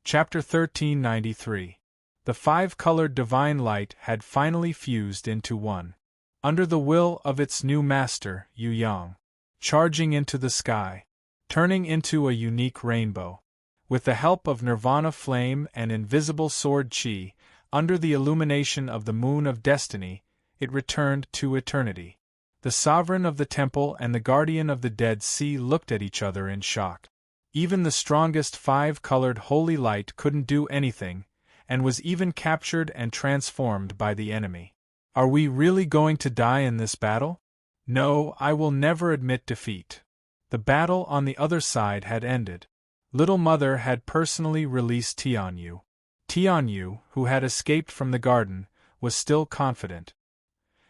Chapter 1393. The five-colored divine light had finally fused into one. Under the will of its new master, Yu Yang. Charging into the sky. Turning into a unique rainbow. With the help of Nirvana flame and invisible sword chi, under the illumination of the moon of destiny, it returned to eternity. The sovereign of the temple and the guardian of the Dead Sea looked at each other in shock. Even the strongest five-colored holy light couldn't do anything, and was even captured and transformed by the enemy. Are we really going to die in this battle? No, I will never admit defeat. The battle on the other side had ended. Little Mother had personally released Tianyu. Tianyu, who had escaped from the garden, was still confident.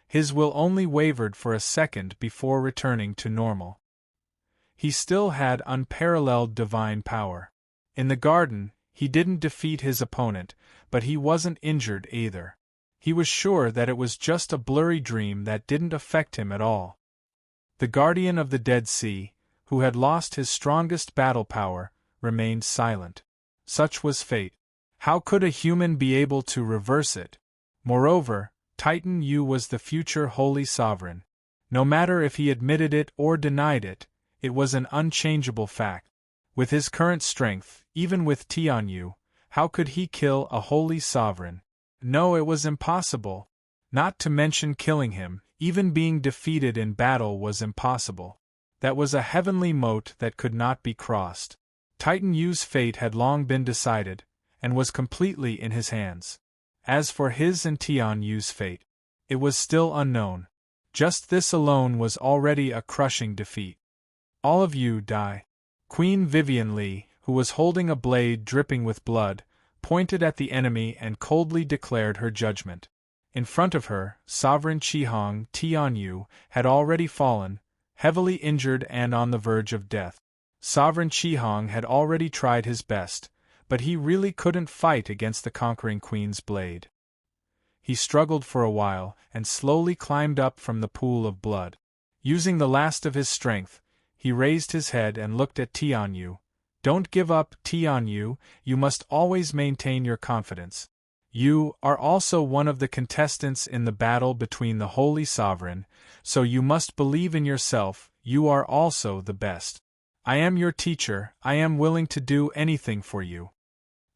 His will only wavered for a second before returning to normal. He still had unparalleled divine power. In the garden, he didn't defeat his opponent, but he wasn't injured either. He was sure that it was just a blurry dream that didn't affect him at all. The guardian of the Dead Sea, who had lost his strongest battle power, remained silent. Such was fate. How could a human be able to reverse it? Moreover, Titan Yu was the future holy sovereign. No matter if he admitted it or denied it, it was an unchangeable fact. With his current strength, even with Tianyu, how could he kill a holy sovereign? No, it was impossible. Not to mention killing him, even being defeated in battle was impossible. That was a heavenly moat that could not be crossed. Titan Yu's fate had long been decided, and was completely in his hands. As for his and Tianyu's fate, it was still unknown. Just this alone was already a crushing defeat. All of you die. Queen Vivian Li, who was holding a blade dripping with blood, pointed at the enemy and coldly declared her judgment. In front of her, Sovereign Qihong Tianyu had already fallen, heavily injured and on the verge of death. Sovereign Qihong had already tried his best, but he really couldn't fight against the conquering queen's blade. He struggled for a while and slowly climbed up from the pool of blood. Using the last of his strength, he raised his head and looked at Tianyu. Don't give up, Tianyu, you must always maintain your confidence. You are also one of the contestants in the battle between the Holy Sovereign, so you must believe in yourself, you are also the best. I am your teacher, I am willing to do anything for you.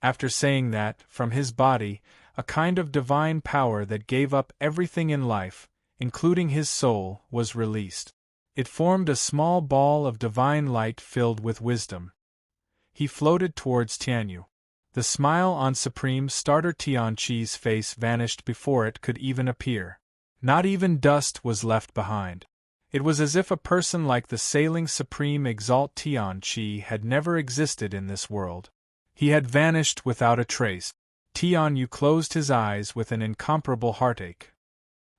After saying that, from his body, a kind of divine power that gave up everything in life, including his soul, was released. It formed a small ball of divine light filled with wisdom. He floated towards Tianyu. The smile on Supreme Starter Tianqi's face vanished before it could even appear. Not even dust was left behind. It was as if a person like the sailing Supreme Exalt Tianqi had never existed in this world. He had vanished without a trace. Tianyu closed his eyes with an incomparable heartache.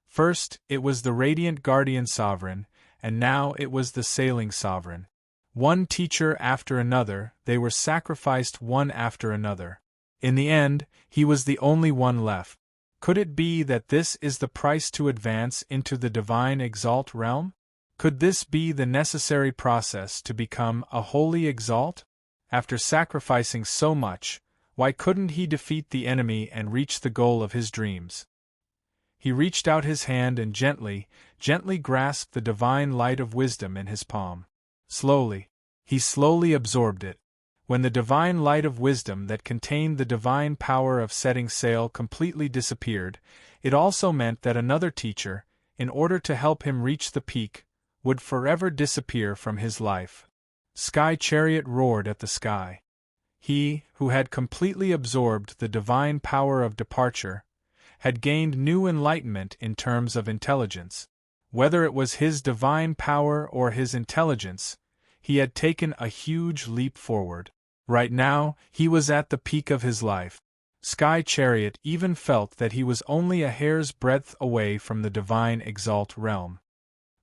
First, it was the radiant guardian sovereign, and now it was the sailing sovereign. One teacher after another, they were sacrificed one after another. In the end, he was the only one left. Could it be that this is the price to advance into the divine exalt realm? Could this be the necessary process to become a holy exalt? After sacrificing so much, why couldn't he defeat the enemy and reach the goal of his dreams? He reached out his hand and gently grasped the divine light of wisdom in his palm. He slowly absorbed it. When the divine light of wisdom that contained the divine power of setting sail completely disappeared, it also meant that another teacher, in order to help him reach the peak, would forever disappear from his life. Sky Chariot roared at the sky. He, who had completely absorbed the divine power of departure, had gained new enlightenment in terms of intelligence. Whether it was his divine power or his intelligence, he had taken a huge leap forward. Right now, he was at the peak of his life. Sky Chariot even felt that he was only a hair's breadth away from the divine exalt realm.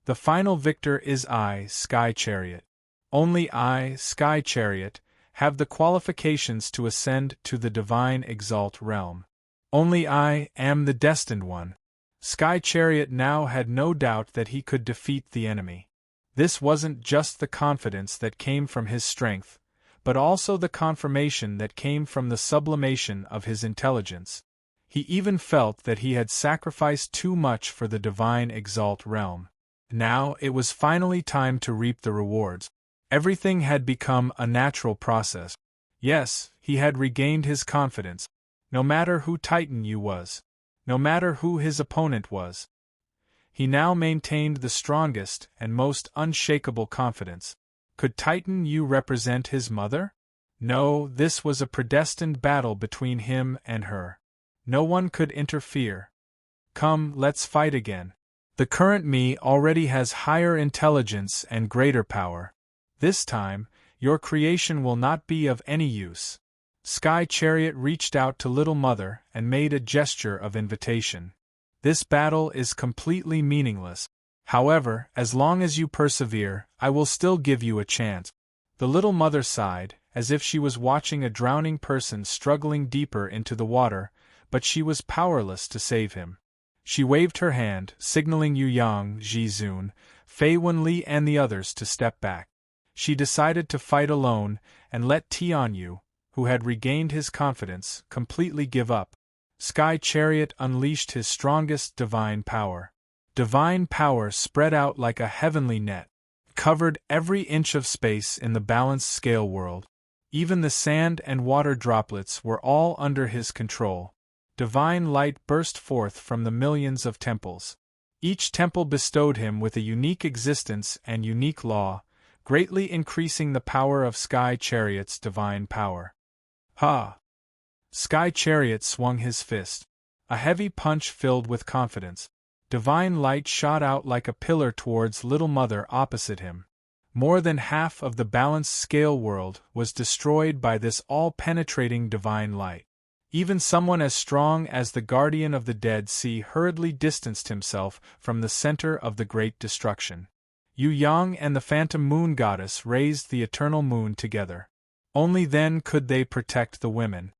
The final victor is I, Sky Chariot. Only I, Sky Chariot, have the qualifications to ascend to the divine exalt realm. Only I am the destined one. Sky Chariot now had no doubt that he could defeat the enemy. This wasn't just the confidence that came from his strength, but also the confirmation that came from the sublimation of his intelligence. He even felt that he had sacrificed too much for the divine exalt realm. Now it was finally time to reap the rewards. Everything had become a natural process. Yes, he had regained his confidence. No matter who Titan Yu was, no matter who his opponent was, he now maintained the strongest and most unshakable confidence. Could Titan Yu represent his mother? No, this was a predestined battle between him and her. No one could interfere. Come, let's fight again. The current me already has higher intelligence and greater power. This time, your creation will not be of any use. Sky Chariot reached out to Little Mother and made a gesture of invitation. This battle is completely meaningless. However, as long as you persevere, I will still give you a chance. The Little Mother sighed, as if she was watching a drowning person struggling deeper into the water, but she was powerless to save him. She waved her hand, signaling Yu Yang, Ji Zun, Fei Wenli and the others to step back. She decided to fight alone and let Tian Yu, who had regained his confidence, completely give up. Sky Chariot unleashed his strongest divine power. Divine power spread out like a heavenly net, covered every inch of space in the balanced scale world. Even the sand and water droplets were all under his control. Divine light burst forth from the millions of temples. Each temple bestowed him with a unique existence and unique law, greatly increasing the power of Sky Chariot's divine power. Ha! Sky Chariot swung his fist. A heavy punch filled with confidence. Divine light shot out like a pillar towards Little Mother opposite him. More than half of the balanced scale world was destroyed by this all-penetrating divine light. Even someone as strong as the Guardian of the Dead Sea hurriedly distanced himself from the center of the great destruction. Yu Yang and the Phantom Moon Goddess raised the eternal moon together. Only then could they protect the women.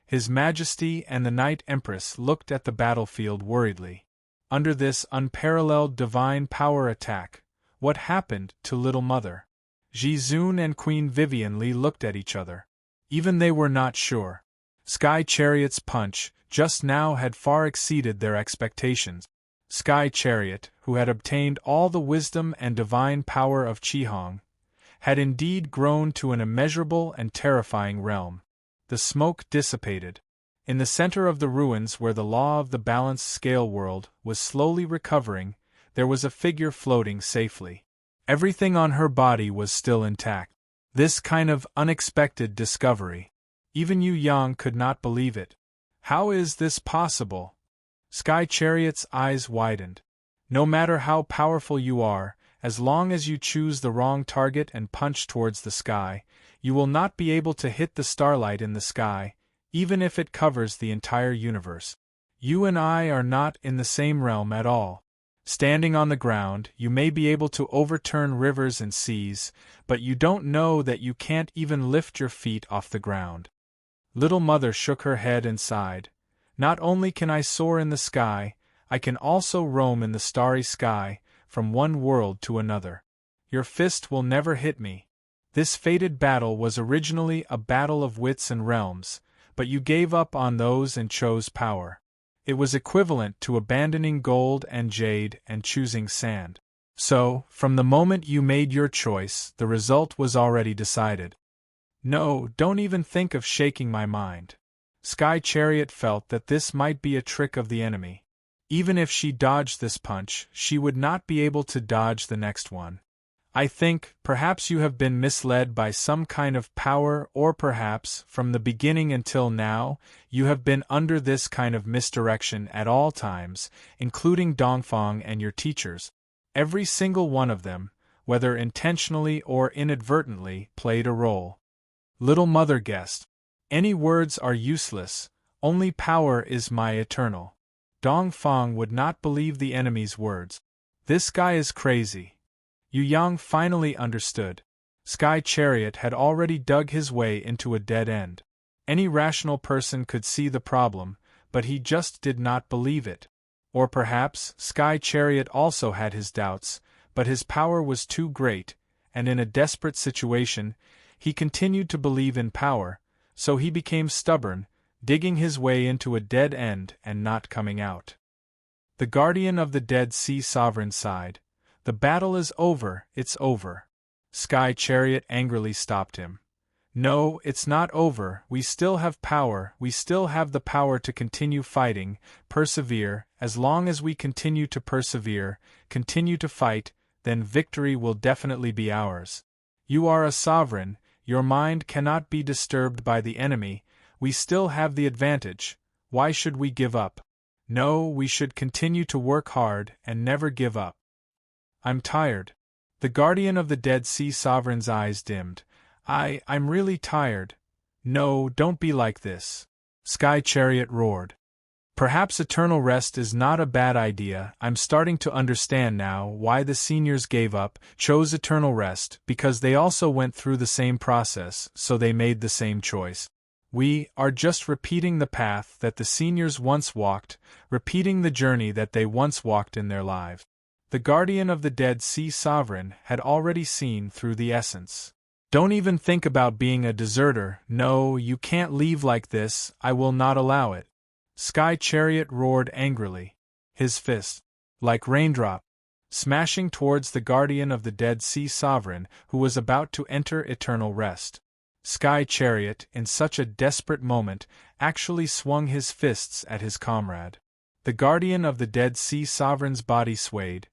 His Majesty and the Night Empress looked at the battlefield worriedly. Under this unparalleled divine power attack, what happened to Little Mother? Ji Zun and Queen Vivian Li looked at each other. Even they were not sure. Sky Chariot's punch, just now, had far exceeded their expectations. Sky Chariot, who had obtained all the wisdom and divine power of Qihong, had indeed grown to an immeasurable and terrifying realm. The smoke dissipated. In the center of the ruins where the law of the balanced scale world was slowly recovering, there was a figure floating safely. Everything on her body was still intact. This kind of unexpected discovery. Even Yu Yang could not believe it. How is this possible? Sky Chariot's eyes widened. No matter how powerful you are, as long as you choose the wrong target and punch towards the sky, you will not be able to hit the starlight in the sky, even if it covers the entire universe. You and I are not in the same realm at all. Standing on the ground, you may be able to overturn rivers and seas, but you don't know that you can't even lift your feet off the ground. Little Mother shook her head and sighed. Not only can I soar in the sky, I can also roam in the starry sky, from one world to another. Your fist will never hit me. This fated battle was originally a battle of wits and realms, but you gave up on those and chose power. It was equivalent to abandoning gold and jade and choosing sand. So, from the moment you made your choice, the result was already decided. No, don't even think of shaking my mind. Sky Chariot felt that this might be a trick of the enemy. Even if she dodged this punch, she would not be able to dodge the next one. I think, perhaps you have been misled by some kind of power, or perhaps, from the beginning until now, you have been under this kind of misdirection at all times, including Dongfang and your teachers. Every single one of them, whether intentionally or inadvertently, played a role. Little Mother guessed. Any words are useless, only power is my eternal. Dongfang would not believe the enemy's words. This guy is crazy. Yu Yang finally understood. Sky Chariot had already dug his way into a dead end. Any rational person could see the problem, but he just did not believe it. Or perhaps, Sky Chariot also had his doubts, but his power was too great, and in a desperate situation, He continued to believe in power, so he became stubborn, digging his way into a dead end and not coming out. The guardian of the Dead Sea Sovereign sighed. "The battle is over, it's over." Sky Chariot angrily stopped him. "No, it's not over, we still have power, we still have the power to continue fighting, persevere, as long as we continue to persevere, continue to fight, then victory will definitely be ours. You are a sovereign, your mind cannot be disturbed by the enemy, we still have the advantage, why should we give up? No, we should continue to work hard and never give up." "I'm tired." The guardian of the Dead Sea Sovereign's eyes dimmed. I'm really tired." "No, don't be like this." Sky Chariot roared. "Perhaps eternal rest is not a bad idea. I'm starting to understand now why the seniors gave up, chose eternal rest, because they also went through the same process, so they made the same choice. We are just repeating the path that the seniors once walked, repeating the journey that they once walked in their lives." The guardian of the Dead Sea Sovereign had already seen through the essence. "Don't even think about being a deserter. No, you can't leave like this, I will not allow it." Sky Chariot roared angrily. His fist, like raindrop, smashing towards the guardian of the Dead Sea Sovereign, who was about to enter eternal rest. Sky Chariot, in such a desperate moment, actually swung his fists at his comrade. The guardian of the Dead Sea Sovereign's body swayed,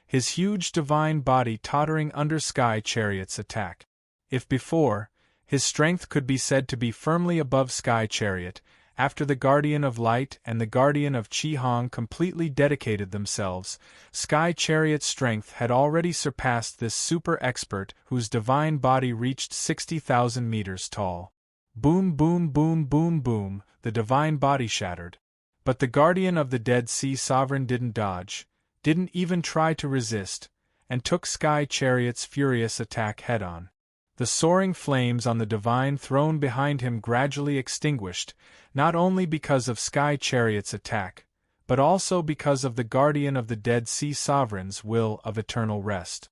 his huge divine body tottering under Sky Chariot's attack. If before, his strength could be said to be firmly above Sky Chariot, after the Guardian of Light and the Guardian of Chi-Hong completely dedicated themselves, Sky Chariot's strength had already surpassed this super expert whose divine body reached 60,000 meters tall. Boom, boom, boom, boom, boom, the divine body shattered. But the Guardian of the Dead Sea Sovereign didn't dodge, didn't even try to resist, and took Sky Chariot's furious attack head-on. The soaring flames on the divine throne behind him gradually extinguished, not only because of Sky Chariot's attack, but also because of the Guardian of the Dead Sea Sovereign's will of eternal rest.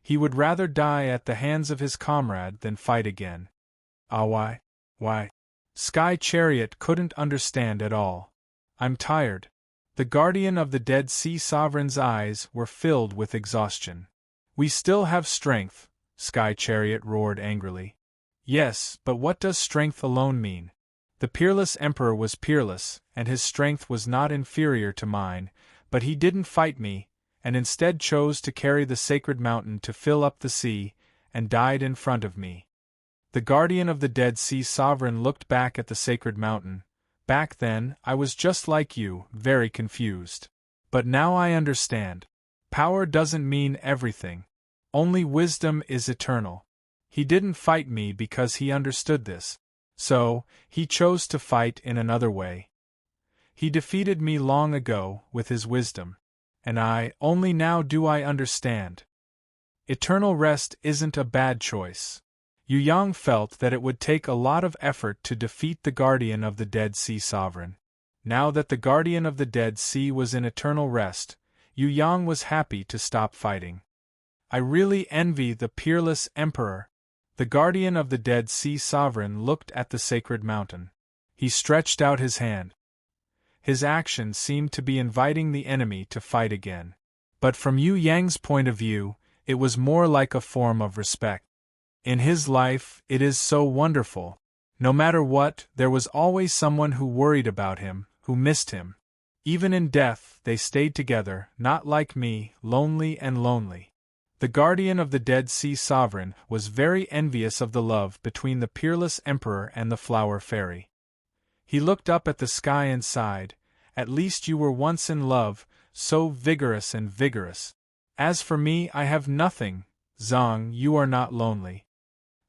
He would rather die at the hands of his comrade than fight again. Ah, why? Sky Chariot couldn't understand at all. "I'm tired." The Guardian of the Dead Sea Sovereign's eyes were filled with exhaustion. "We still have strength," Sky Chariot roared angrily. "Yes, but what does strength alone mean? The peerless emperor was peerless, and his strength was not inferior to mine, but he didn't fight me, and instead chose to carry the sacred mountain to fill up the sea, and died in front of me." The Guardian of the Dead Sea Sovereign looked back at the sacred mountain. "Back then, I was just like you, very confused. But now I understand. Power doesn't mean everything. Only wisdom is eternal." He didn't fight me because he understood this. So, he chose to fight in another way. He defeated me long ago, with his wisdom. And only now do I understand. Eternal rest isn't a bad choice. Yu Yang felt that it would take a lot of effort to defeat the Guardian of the Dead Sea Sovereign. Now that the Guardian of the Dead Sea was in eternal rest, Yu Yang was happy to stop fighting. "I really envy the peerless Emperor." The Guardian of the Dead Sea Sovereign looked at the sacred mountain. He stretched out his hand. His action seemed to be inviting the enemy to fight again. But from Yu Yang's point of view, it was more like a form of respect. In his life, it is so wonderful. No matter what, there was always someone who worried about him, who missed him. Even in death, they stayed together, not like me, lonely and lonely. The Guardian of the Dead Sea Sovereign was very envious of the love between the peerless Emperor and the Flower Fairy. He looked up at the sky and sighed. "At least you were once in love, so vigorous and vigorous. As for me, I have nothing. Zhang, you are not lonely."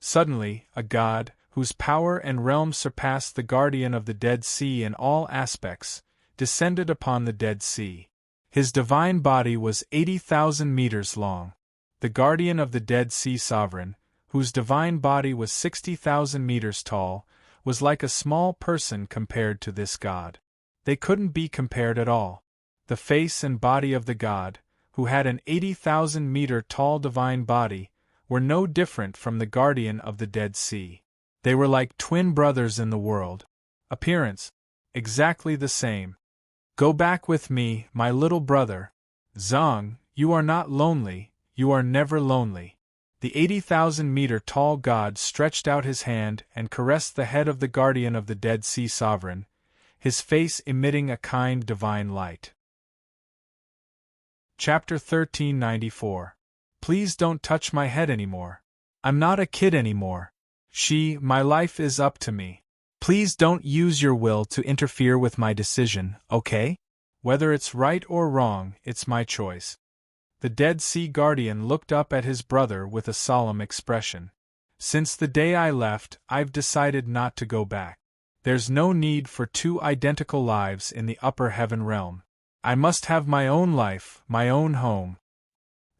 Suddenly, a god, whose power and realm surpassed the Guardian of the Dead Sea in all aspects, descended upon the Dead Sea. His divine body was 80,000 meters long. The Guardian of the Dead Sea Sovereign, whose divine body was 60,000 meters tall, was like a small person compared to this god. They couldn't be compared at all. The face and body of the god, who had an 80,000 meter tall divine body, were no different from the guardian of the Dead Sea. They were like twin brothers in the world. Appearance, exactly the same. Go back with me, my little brother. Zhang, you are not lonely, you are never lonely. The 80,000-meter tall god stretched out his hand and caressed the head of the guardian of the Dead Sea sovereign, his face emitting a kind divine light. Chapter 1394. Please don't touch my head anymore. I'm not a kid anymore. My life is up to me. Please don't use your will to interfere with my decision, okay? Whether it's right or wrong, it's my choice. The Dead Sea Guardian looked up at his brother with a solemn expression. Since the day I left, I've decided not to go back. There's no need for two identical lives in the upper heaven realm. I must have my own life, my own home.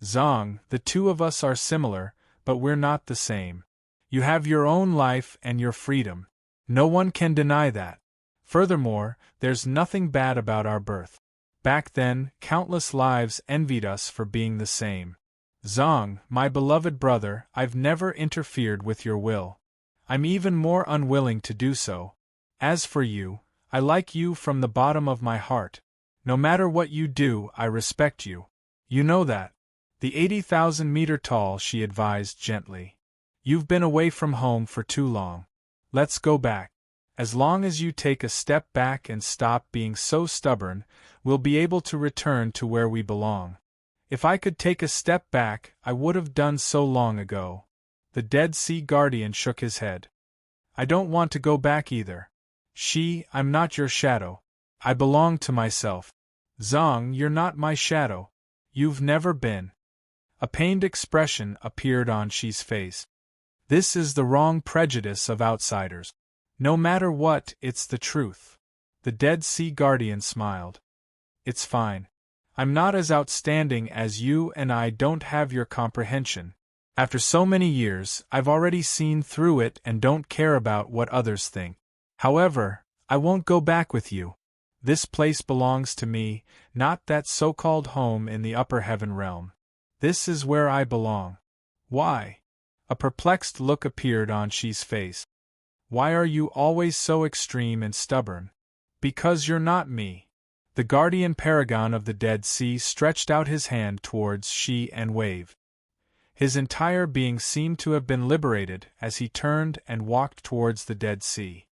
Zhang, the two of us are similar, but we're not the same. You have your own life and your freedom. No one can deny that. Furthermore, there's nothing bad about our birth. Back then, countless lives envied us for being the same. Zhang, my beloved brother, I've never interfered with your will. I'm even more unwilling to do so. As for you, I like you from the bottom of my heart. No matter what you do, I respect you. You know that. The 80,000-meter tall, she advised gently. You've been away from home for too long. Let's go back. As long as you take a step back and stop being so stubborn, we'll be able to return to where we belong. If I could take a step back, I would have done so long ago. The Dead Sea Guardian shook his head. I don't want to go back either. I'm not your shadow. I belong to myself. Zhang, you're not my shadow. You've never been. A pained expression appeared on Shi's face. This is the wrong prejudice of outsiders. No matter what, it's the truth. The Dead Sea Guardian smiled. It's fine. I'm not as outstanding as you and I don't have your comprehension. After so many years, I've already seen through it and don't care about what others think. However, I won't go back with you. This place belongs to me, not that so-called home in the upper heaven realm. This is where I belong. Why? A perplexed look appeared on Shi's face. Why are you always so extreme and stubborn? Because you're not me. The guardian paragon of the Dead Sea stretched out his hand towards Shi and waved. His entire being seemed to have been liberated as he turned and walked towards the Dead Sea.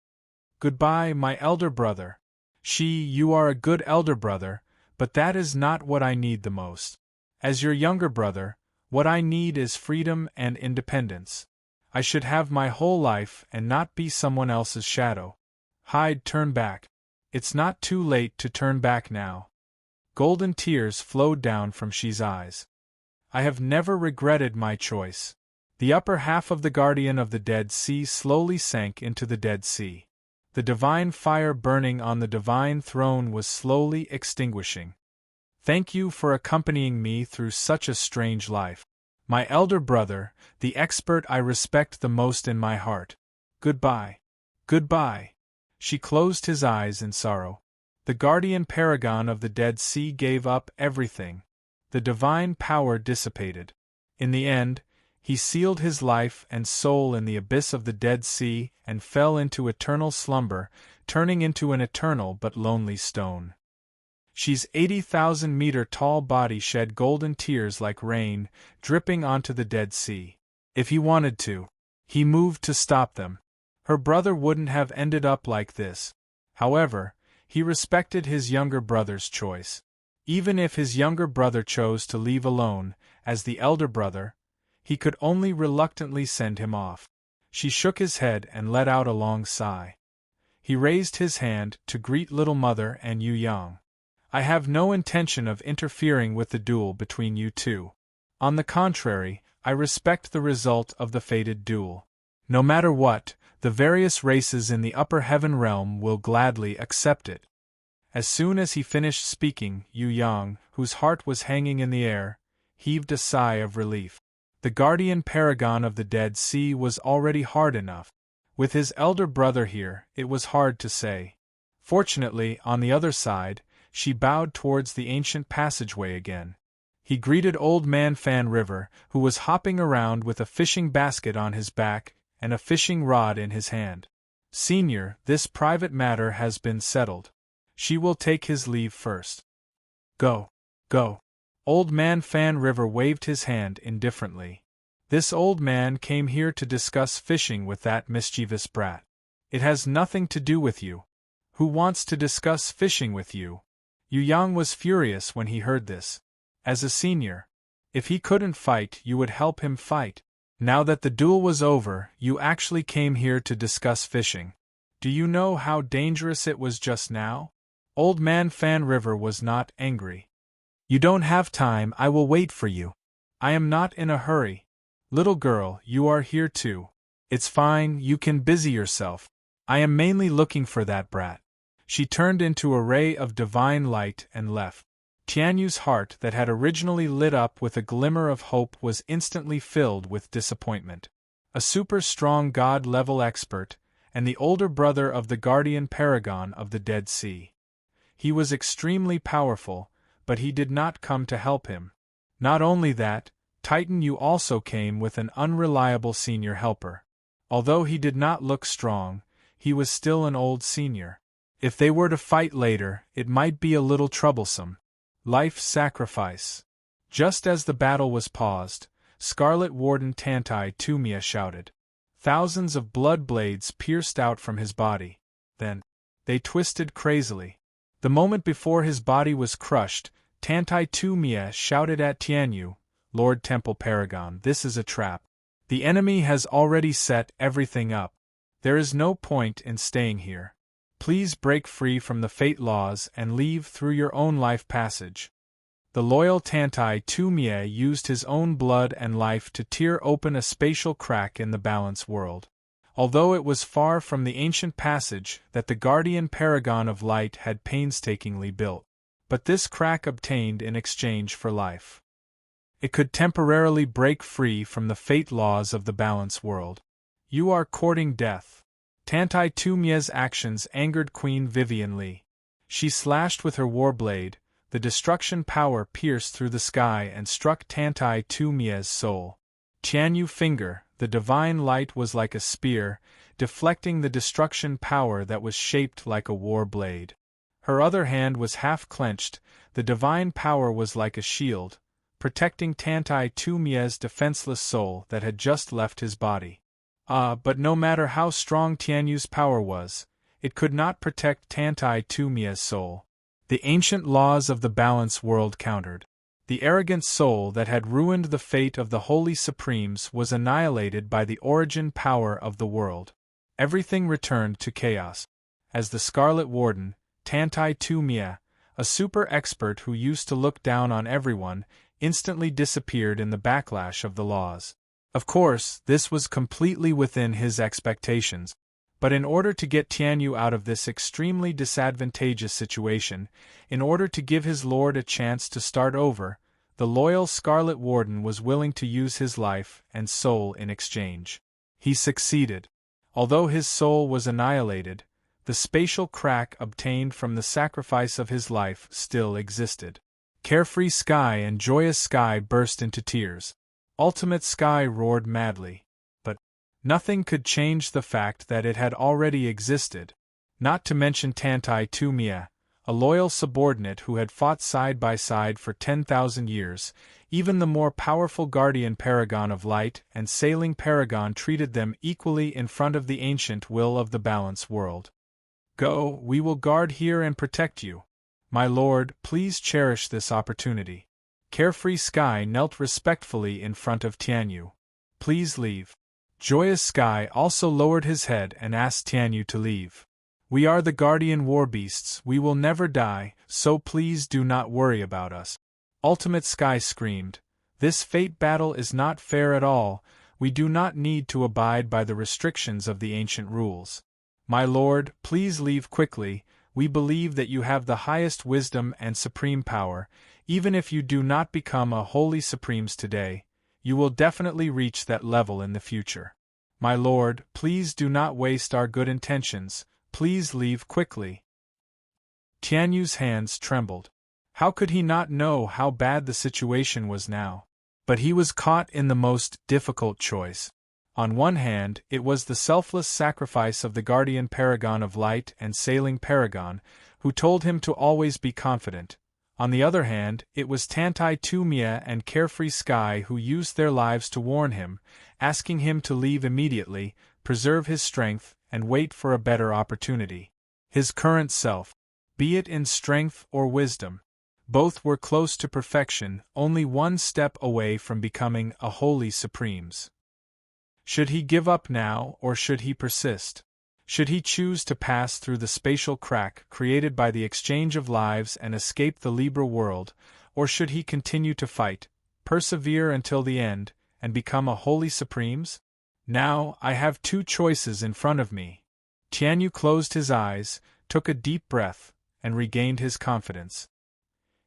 Goodbye, my elder brother. You are a good elder brother, but that is not what I need the most. As your younger brother, what I need is freedom and independence. I should have my whole life and not be someone else's shadow. Turn back. It's not too late to turn back now. Golden tears flowed down from Shi's eyes. I have never regretted my choice. The upper half of the guardian of the Dead Sea slowly sank into the Dead Sea. The divine fire burning on the divine throne was slowly extinguishing. Thank you for accompanying me through such a strange life. My elder brother, the expert I respect the most in my heart. Goodbye. Goodbye. She closed his eyes in sorrow. The guardian paragon of the Dead Sea gave up everything. The divine power dissipated. In the end, he sealed his life and soul in the abyss of the Dead Sea and fell into eternal slumber, turning into an eternal but lonely stone. Shi's 80,000-meter tall body shed golden tears like rain, dripping onto the Dead Sea. If he wanted to, he moved to stop them. Her brother wouldn't have ended up like this. However, he respected his younger brother's choice. Even if his younger brother chose to leave alone, as the elder brother, he could only reluctantly send him off. She shook his head and let out a long sigh. He raised his hand to greet little mother and Yu Yang. I have no intention of interfering with the duel between you two. On the contrary, I respect the result of the fated duel. No matter what, the various races in the upper heaven realm will gladly accept it. As soon as he finished speaking, Yu Yang, whose heart was hanging in the air, heaved a sigh of relief. The guardian paragon of the Dead Sea was already hard enough. With his elder brother here, it was hard to say. Fortunately, on the other side, she bowed towards the ancient passageway again. He greeted Old Man Fan River, who was hopping around with a fishing basket on his back and a fishing rod in his hand. Senior, this private matter has been settled. She will take his leave first. Go. Go. Old Man Fan River waved his hand indifferently. This old man came here to discuss fishing with that mischievous brat. It has nothing to do with you. Who wants to discuss fishing with you? Yu Yang was furious when he heard this. As a senior, if he couldn't fight, you would help him fight. Now that the duel was over, you actually came here to discuss fishing. Do you know how dangerous it was just now? Old Man Fan River was not angry. You don't have time, I will wait for you. I am not in a hurry. Little girl, you are here too. It's fine, you can busy yourself. I am mainly looking for that brat. She turned into a ray of divine light and left. Tianyu's heart that had originally lit up with a glimmer of hope was instantly filled with disappointment. A super-strong god-level expert, and the older brother of the guardian paragon of the Dead Sea. He was extremely powerful, but he did not come to help him. Not only that, Titan Yu also came with an unreliable senior helper. Although he did not look strong, he was still an old senior. If they were to fight later, it might be a little troublesome. Life sacrifice. Just as the battle was paused, Scarlet Warden Tantai Tumia shouted. Thousands of blood blades pierced out from his body. Then, they twisted crazily. The moment before his body was crushed, Tantai Tumia shouted at Tianyu, Lord Temple Paragon, this is a trap. The enemy has already set everything up. There is no point in staying here. Please break free from the fate laws and leave through your own life passage. The loyal Tantai Tumie used his own blood and life to tear open a spatial crack in the balance world. Although it was far from the ancient passage that the guardian paragon of light had painstakingly built, but this crack obtained in exchange for life. It could temporarily break free from the fate laws of the balance world. You are courting death. Tantai Tumie's actions angered Queen Vivian Li. She slashed with her war blade, the destruction power pierced through the sky and struck Tantai Tumie's soul. Tianyu finger, the divine light was like a spear, deflecting the destruction power that was shaped like a war blade. Her other hand was half clenched, the divine power was like a shield, protecting Tantai Tumie's defenseless soul that had just left his body. But no matter how strong Tianyu's power was, it could not protect Tantai Tumie's soul. The ancient laws of the balance world countered. The arrogant soul that had ruined the fate of the Holy Supremes was annihilated by the origin power of the world. Everything returned to chaos. As the Scarlet Warden, Tantai Tumia, a super expert who used to look down on everyone, instantly disappeared in the backlash of the laws. Of course, this was completely within his expectations, but in order to get Tianyu out of this extremely disadvantageous situation, in order to give his lord a chance to start over, the loyal Scarlet Warden was willing to use his life and soul in exchange. He succeeded. Although his soul was annihilated, the spatial crack obtained from the sacrifice of his life still existed. Carefree Sky and Joyous Sky burst into tears. Ultimate Sky roared madly. But nothing could change the fact that it had already existed. Not to mention Tantai Tumia, a loyal subordinate who had fought side by side for 10,000 years. Even the more powerful guardian paragon of light and sailing paragon treated them equally in front of the ancient will of the balance world. Go, we will guard here and protect you. My lord, please cherish this opportunity. Carefree Sky knelt respectfully in front of Tianyu. Please leave. Joyous Sky also lowered his head and asked Tianyu to leave. We are the guardian war beasts, we will never die, so please do not worry about us. Ultimate Sky screamed, this fate battle is not fair at all, we do not need to abide by the restrictions of the ancient rules. My lord, please leave quickly, we believe that you have the highest wisdom and supreme power. Even if you do not become a Holy Supremes today, you will definitely reach that level in the future. My lord, please do not waste our good intentions, please leave quickly. Tianyu's hands trembled. How could he not know how bad the situation was now? But he was caught in the most difficult choice. On one hand, it was the selfless sacrifice of the guardian paragon of light and sailing paragon, who told him to always be confident. On the other hand, it was Tantai Tumia and Carefree Sky who used their lives to warn him, asking him to leave immediately, preserve his strength, and wait for a better opportunity. His current self, be it in strength or wisdom, both were close to perfection, only one step away from becoming a holy supremes. Should he give up now, or should he persist? Should he choose to pass through the spatial crack created by the exchange of lives and escape the Libra world, or should he continue to fight, persevere until the end, and become a holy supremes? Now, I have two choices in front of me. Tianyu closed his eyes, took a deep breath, and regained his confidence.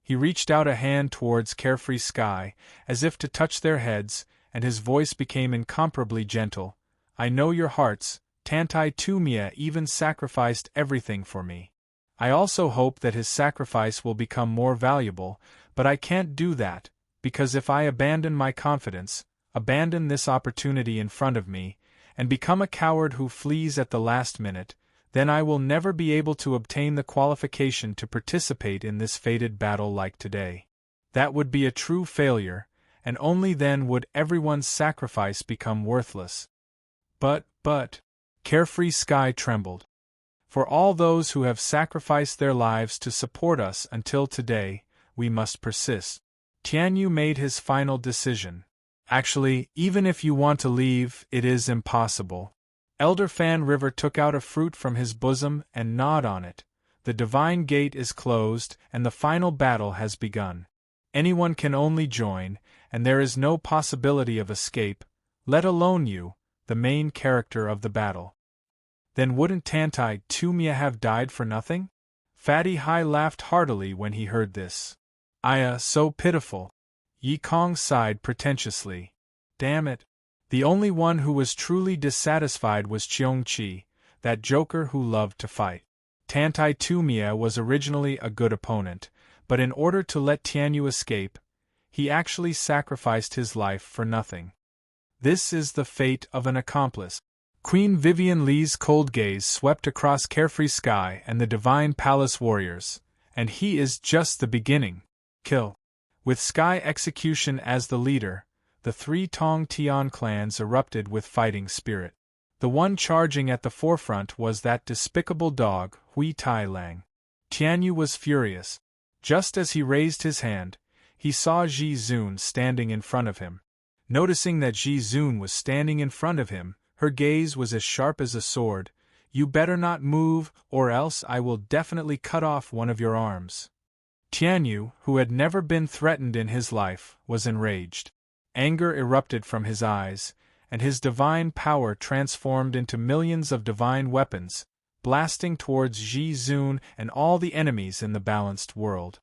He reached out a hand towards Carefree Sky, as if to touch their heads, and his voice became incomparably gentle. I know your hearts. Tantai Tumia even sacrificed everything for me. I also hope that his sacrifice will become more valuable, but I can't do that, because if I abandon my confidence, abandon this opportunity in front of me, and become a coward who flees at the last minute, then I will never be able to obtain the qualification to participate in this fated battle like today. That would be a true failure, and only then would everyone's sacrifice become worthless. But, Carefree Sky trembled. For all those who have sacrificed their lives to support us until today, we must persist. Tianyu made his final decision. Actually, even if you want to leave, it is impossible. Elder Fan River took out a fruit from his bosom and gnawed on it. The divine gate is closed and the final battle has begun. Anyone can only join, and there is no possibility of escape, let alone you, the main character of the battle. Then wouldn't Tantai Tumia have died for nothing? Fatty Hai laughed heartily when he heard this. Aya, so pitiful. Yi Kong sighed pretentiously. Damn it. The only one who was truly dissatisfied was Cheong Chi, that joker who loved to fight. Tantai Tumia was originally a good opponent, but in order to let Tianyu escape, he actually sacrificed his life for nothing. This is the fate of an accomplice. Queen Vivian Lee's cold gaze swept across Carefree Sky and the Divine Palace warriors, and he is just the beginning. Kill. With Sky Execution as the leader, the three Tong Tian clans erupted with fighting spirit. The one charging at the forefront was that despicable dog, Hui Tai Lang. Tianyu was furious. Just as he raised his hand, he saw Ji Zun standing in front of him. Noticing that Ji Zun was standing in front of him, her gaze was as sharp as a sword. You better not move, or else I will definitely cut off one of your arms. Tianyu, who had never been threatened in his life, was enraged. Anger erupted from his eyes, and his divine power transformed into millions of divine weapons, blasting towards Ji Zun and all the enemies in the balanced world.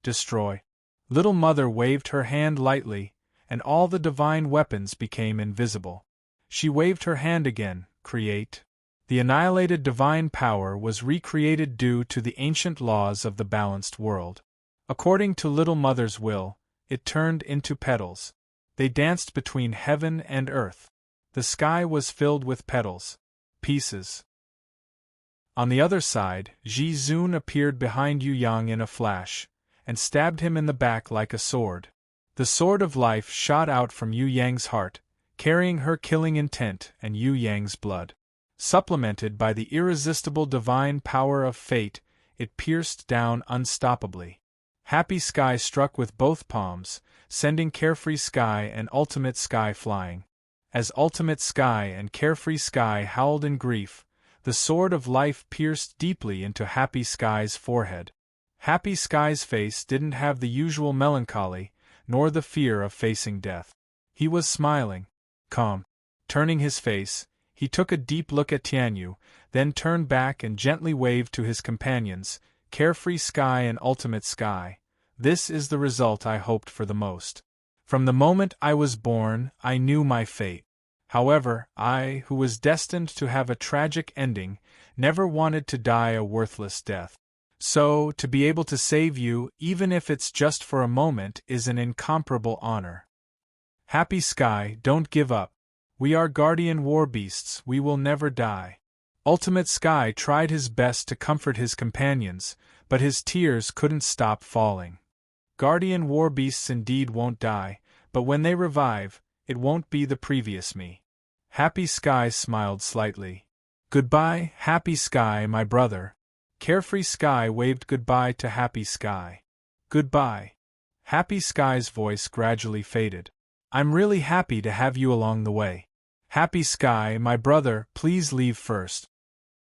Destroy. Little Mother waved her hand lightly, and all the divine weapons became invisible. She waved her hand again, create. The annihilated divine power was recreated due to the ancient laws of the balanced world. According to Little Mother's will, it turned into petals. They danced between heaven and earth. The sky was filled with petals. Pieces. On the other side, Ji Zun appeared behind Yu Yang in a flash, and stabbed him in the back like a sword. The sword of life shot out from Yu Yang's heart, carrying her killing intent and Yu Yang's blood. Supplemented by the irresistible divine power of fate, it pierced down unstoppably. Happy Sky struck with both palms, sending Carefree Sky and Ultimate Sky flying. As Ultimate Sky and Carefree Sky howled in grief, the sword of life pierced deeply into Happy Sky's forehead. Happy Sky's face didn't have the usual melancholy, nor the fear of facing death. He was smiling. Calm. Turning his face, he took a deep look at Tianyu, then turned back and gently waved to his companions, Carefree Sky and Ultimate Sky. This is the result I hoped for the most. From the moment I was born, I knew my fate. However, I, who was destined to have a tragic ending, never wanted to die a worthless death. So, to be able to save you, even if it's just for a moment, is an incomparable honor. Happy Sky, don't give up. We are guardian war beasts, we will never die. Ultimate Sky tried his best to comfort his companions, but his tears couldn't stop falling. Guardian war beasts indeed won't die, but when they revive, it won't be the previous me. Happy Sky smiled slightly. Goodbye, Happy Sky, my brother. Carefree Sky waved goodbye to Happy Sky. Goodbye. Happy Sky's voice gradually faded. I'm really happy to have you along the way. Happy Sky, my brother, please leave first.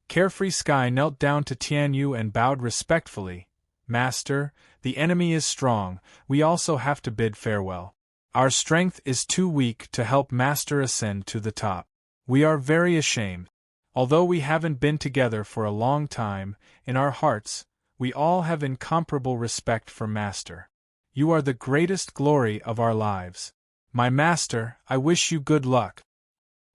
Carefree Sky knelt down to Tianyu and bowed respectfully. Master, the enemy is strong, we also have to bid farewell. Our strength is too weak to help Master ascend to the top. We are very ashamed. Although we haven't been together for a long time, in our hearts, we all have incomparable respect for Master. You are the greatest glory of our lives. My Master, I wish you good luck.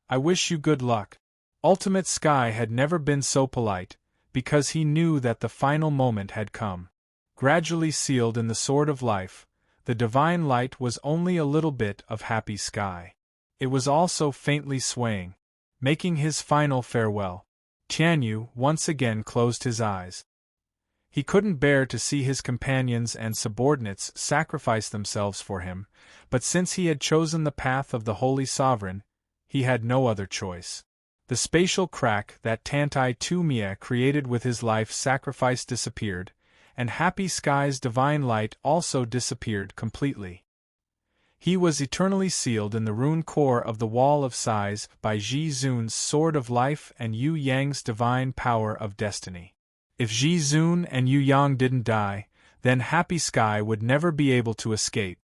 I wish you good luck. Ultimate Sky had never been so polite, because he knew that the final moment had come. Gradually sealed in the sword of life, the divine light was only a little bit of Happy Sky. It was also faintly swaying, making his final farewell. Tianyu once again closed his eyes. He couldn't bear to see his companions and subordinates sacrifice themselves for him, but since he had chosen the path of the Holy Sovereign, he had no other choice. The spatial crack that Tantai Tumia created with his life sacrifice disappeared, and Happy Sky's divine light also disappeared completely. He was eternally sealed in the rune core of the Wall of Sighs by Ji Zun's Sword of Life and Yu Yang's divine power of destiny. If Ji Zun and Yu Yang didn't die, then Happy Sky would never be able to escape.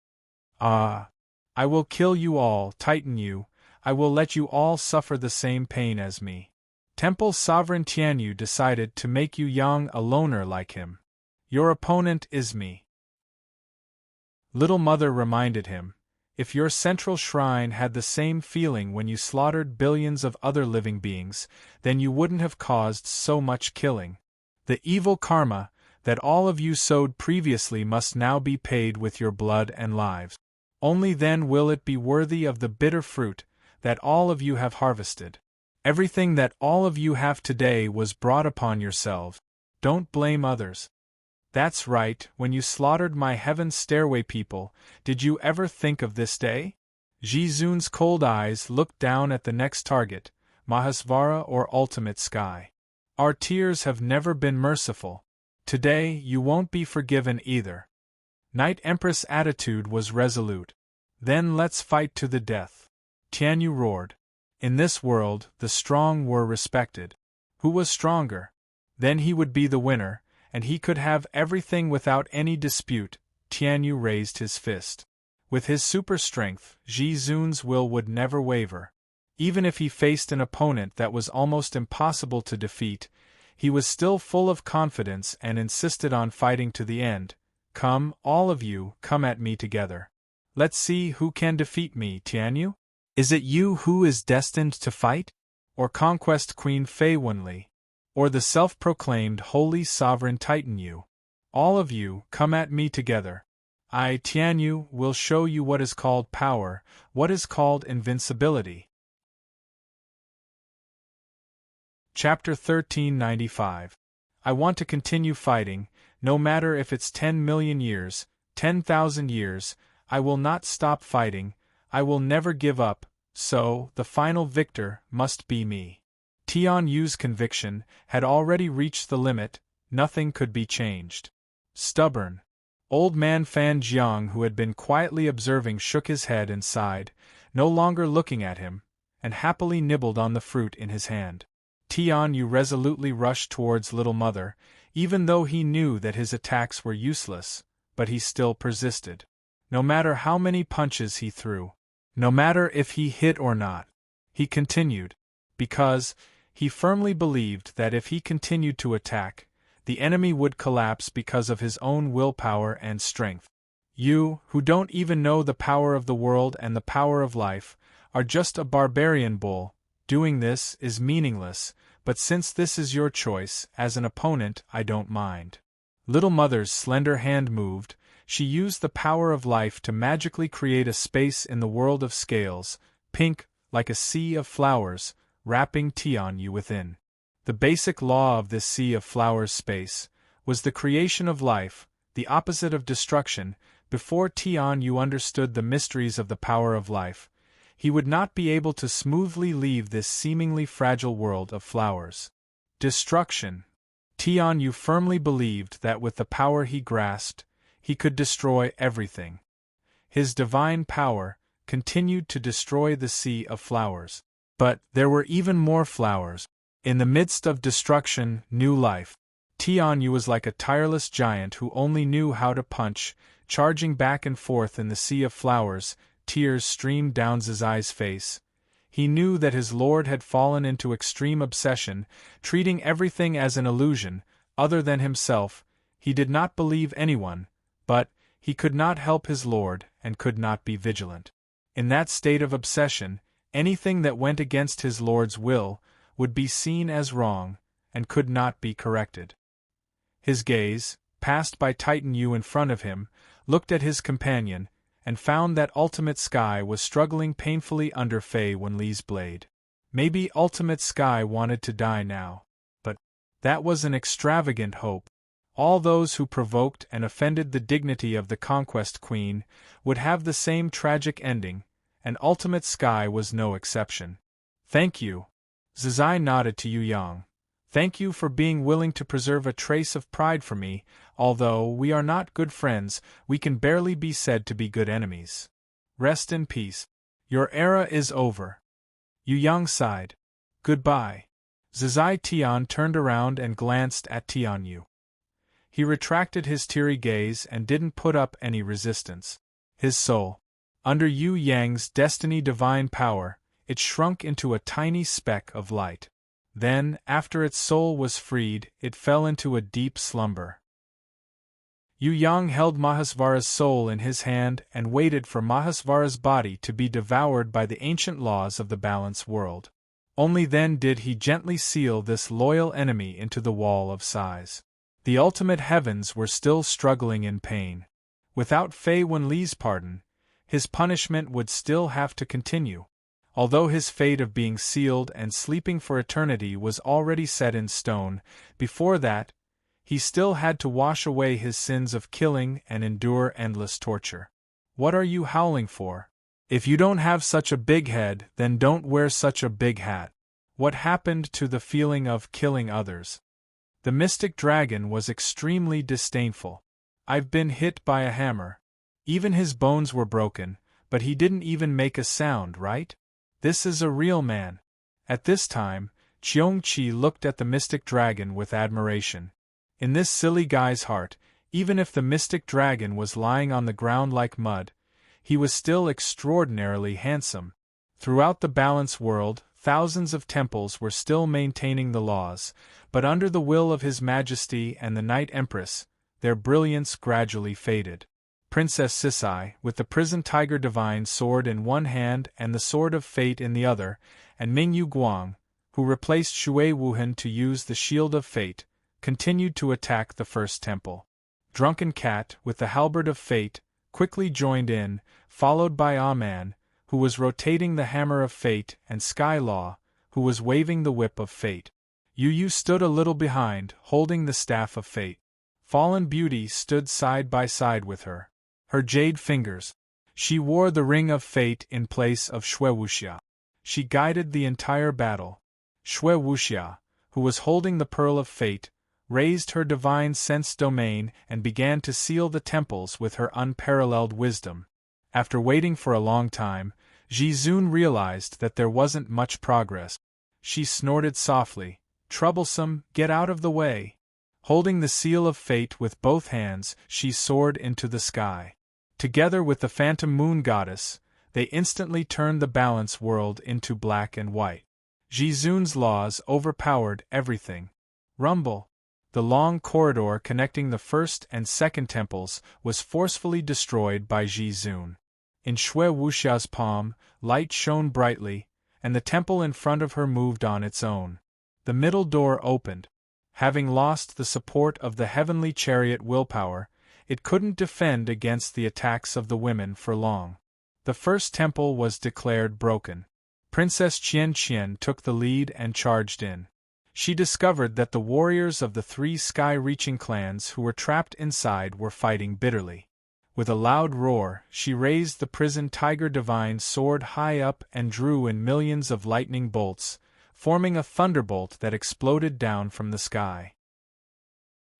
Ah! I will kill you all, Titan Yu. I will let you all suffer the same pain as me. Temple Sovereign Tianyu decided to make Yu Yang a loner like him. Your opponent is me. Little Mother reminded him, if your central shrine had the same feeling when you slaughtered billions of other living beings, then you wouldn't have caused so much killing. The evil karma that all of you sowed previously must now be paid with your blood and lives. Only then will it be worthy of the bitter fruit that all of you have harvested. Everything that all of you have today was brought upon yourselves. Don't blame others. That's right, when you slaughtered my Heaven's Stairway people, did you ever think of this day? Ji Zun's cold eyes looked down at the next target, Mahasvara or Ultimate Sky. Our tears have never been merciful. Today you won't be forgiven either. Night Empress' attitude was resolute. Then let's fight to the death. Tianyu roared. In this world, the strong were respected. Who was stronger? Then he would be the winner, and he could have everything without any dispute. Tianyu raised his fist. With his super strength, Ji Zun's will would never waver. Even if he faced an opponent that was almost impossible to defeat, he was still full of confidence and insisted on fighting to the end. Come, all of you, come at me together. Let's see who can defeat me, Tianyu. Is it you who is destined to fight? Or Conquest Queen Fei Wenli? Or the self-proclaimed Holy Sovereign Titan Yu? All of you, come at me together. I, Tianyu, will show you what is called power, what is called invincibility. Chapter 1395. I want to continue fighting, no matter if it's 10 million years, 10,000 years, I will not stop fighting, I will never give up, so, the final victor must be me. Tian Yu's conviction had already reached the limit, nothing could be changed. Stubborn. Old man Fan Jiang, who had been quietly observing, shook his head and sighed, no longer looking at him, and happily nibbled on the fruit in his hand. Tian Yu resolutely rushed towards Little Mother, even though he knew that his attacks were useless, but he still persisted. No matter how many punches he threw, no matter if he hit or not, he continued, because he firmly believed that if he continued to attack, the enemy would collapse because of his own willpower and strength. You, who don't even know the power of the world and the power of life, are just a barbarian bull. Doing this is meaningless, but since this is your choice, as an opponent, I don't mind. Little Mother's slender hand moved. She used the power of life to magically create a space in the world of scales, pink, like a sea of flowers, wrapping Tianyu within. The basic law of this sea of flowers space was the creation of life, the opposite of destruction. Before Tianyu understood the mysteries of the power of life, he would not be able to smoothly leave this seemingly fragile world of flowers. Destruction. Tianyu firmly believed that with the power he grasped, he could destroy everything. His divine power continued to destroy the sea of flowers. But there were even more flowers. In the midst of destruction, new life. Tianyu was like a tireless giant who only knew how to punch, charging back and forth in the sea of flowers. Tears streamed down Zizai's face. He knew that his lord had fallen into extreme obsession, treating everything as an illusion, other than himself. He did not believe anyone, but he could not help his lord and could not be vigilant. In that state of obsession, anything that went against his lord's will would be seen as wrong and could not be corrected. His gaze, passed by Titan Yu in front of him, looked at his companion, and found that Ultimate Sky was struggling painfully under Fei Wenli's blade. Maybe Ultimate Sky wanted to die now. But that was an extravagant hope. All those who provoked and offended the dignity of the Conquest Queen would have the same tragic ending, and Ultimate Sky was no exception. Thank you. Zizai nodded to Yu Yang. Thank you for being willing to preserve a trace of pride for me. Although we are not good friends, we can barely be said to be good enemies. Rest in peace. Your era is over. Yu Yang sighed. Goodbye. Zizai Tian turned around and glanced at Tianyu. He retracted his teary gaze and didn't put up any resistance. His soul, under Yu Yang's destiny divine power, it shrunk into a tiny speck of light. Then, after its soul was freed, it fell into a deep slumber. Yu Yang held Mahasvara's soul in his hand and waited for Mahasvara's body to be devoured by the ancient laws of the balance world. Only then did he gently seal this loyal enemy into the wall of size. The ultimate heavens were still struggling in pain. Without Fei Wenli's pardon, his punishment would still have to continue. Although his fate of being sealed and sleeping for eternity was already set in stone, before that, he still had to wash away his sins of killing and endure endless torture. What are you howling for? If you don't have such a big head, then don't wear such a big hat. What happened to the feeling of killing others? The mystic dragon was extremely disdainful. I've been hit by a hammer. Even his bones were broken, but he didn't even make a sound, right? This is a real man. At this time, Cheongqi looked at the mystic dragon with admiration. In this silly guy's heart, even if the mystic dragon was lying on the ground like mud, he was still extraordinarily handsome. Throughout the balance world, thousands of temples were still maintaining the laws, but under the will of His Majesty and the Night Empress, their brilliance gradually faded. Princess Sisai, with the prison tiger divine sword in one hand and the sword of fate in the other, and Mingyu Guang, who replaced Shui Wuhan to use the shield of fate, continued to attack the first temple. Drunken Cat, with the halberd of fate, quickly joined in, followed by Aman, who was rotating the hammer of fate, and Sky Law, who was waving the whip of fate. Yu Yu stood a little behind, holding the staff of fate. Fallen Beauty stood side by side with her. Her jade fingers. She wore the ring of fate in place of Shui Wuxia. She guided the entire battle. Shui Wuxia, who was holding the pearl of fate, raised her divine sense domain and began to seal the temples with her unparalleled wisdom. After waiting for a long time, Ji Zun realized that there wasn't much progress. She snorted softly, "Troublesome, get out of the way." Holding the seal of fate with both hands, she soared into the sky. Together with the phantom moon goddess, they instantly turned the balance world into black and white. Ji Zun's laws overpowered everything. Rumble. The long corridor connecting the first and second temples was forcefully destroyed by Ji Zun. In Shui Wuxia's palm, light shone brightly, and the temple in front of her moved on its own. The middle door opened. Having lost the support of the heavenly chariot willpower, it couldn't defend against the attacks of the women for long. The first temple was declared broken. Princess Qian took the lead and charged in. She discovered that the warriors of the 3 sky-reaching clans who were trapped inside were fighting bitterly. With a loud roar, she raised the prison tiger divine sword high up and drew in millions of lightning bolts, forming a thunderbolt that exploded down from the sky.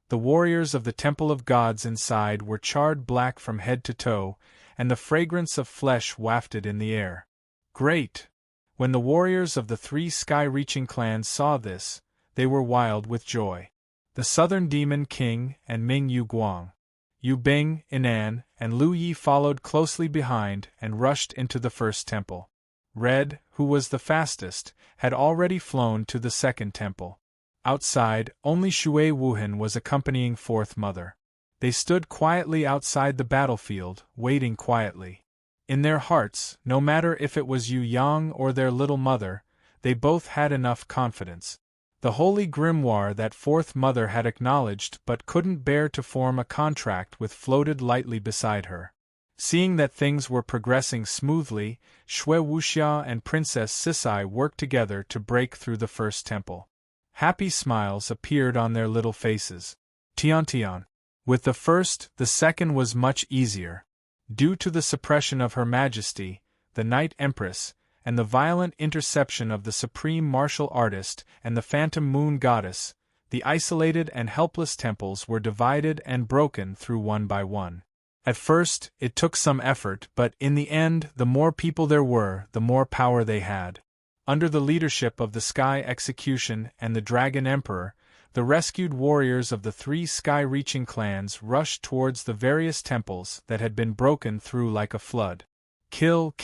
The warriors of the Temple of Gods inside were charred black from head to toe, and the fragrance of flesh wafted in the air. Great! When the warriors of the 3 sky-reaching clans saw this, they were wild with joy. The Southern Demon King and Ming Yu Guang, Yu Bing, Inan, and Lu Yi followed closely behind and rushed into the first temple. Red, who was the fastest, had already flown to the second temple. Outside, only Shui Wuhan was accompanying Fourth Mother. They stood quietly outside the battlefield, waiting quietly. In their hearts, no matter if it was Yu Yang or their little mother, they both had enough confidence. The holy grimoire that Fourth Mother had acknowledged but couldn't bear to form a contract with floated lightly beside her. Seeing that things were progressing smoothly, Shui Wuxia and Princess Sisai worked together to break through the first temple. Happy smiles appeared on their little faces. Tian. With the first, the second was much easier. Due to the suppression of Her Majesty, the Night Empress, and the violent interception of the Supreme Martial Artist and the Phantom Moon Goddess, the isolated and helpless temples were divided and broken through one by one. At first, it took some effort, but in the end, the more people there were, the more power they had. Under the leadership of the Sky Execution and the Dragon Emperor, the rescued warriors of the 3 sky-reaching clans rushed towards the various temples that had been broken through like a flood. Kill!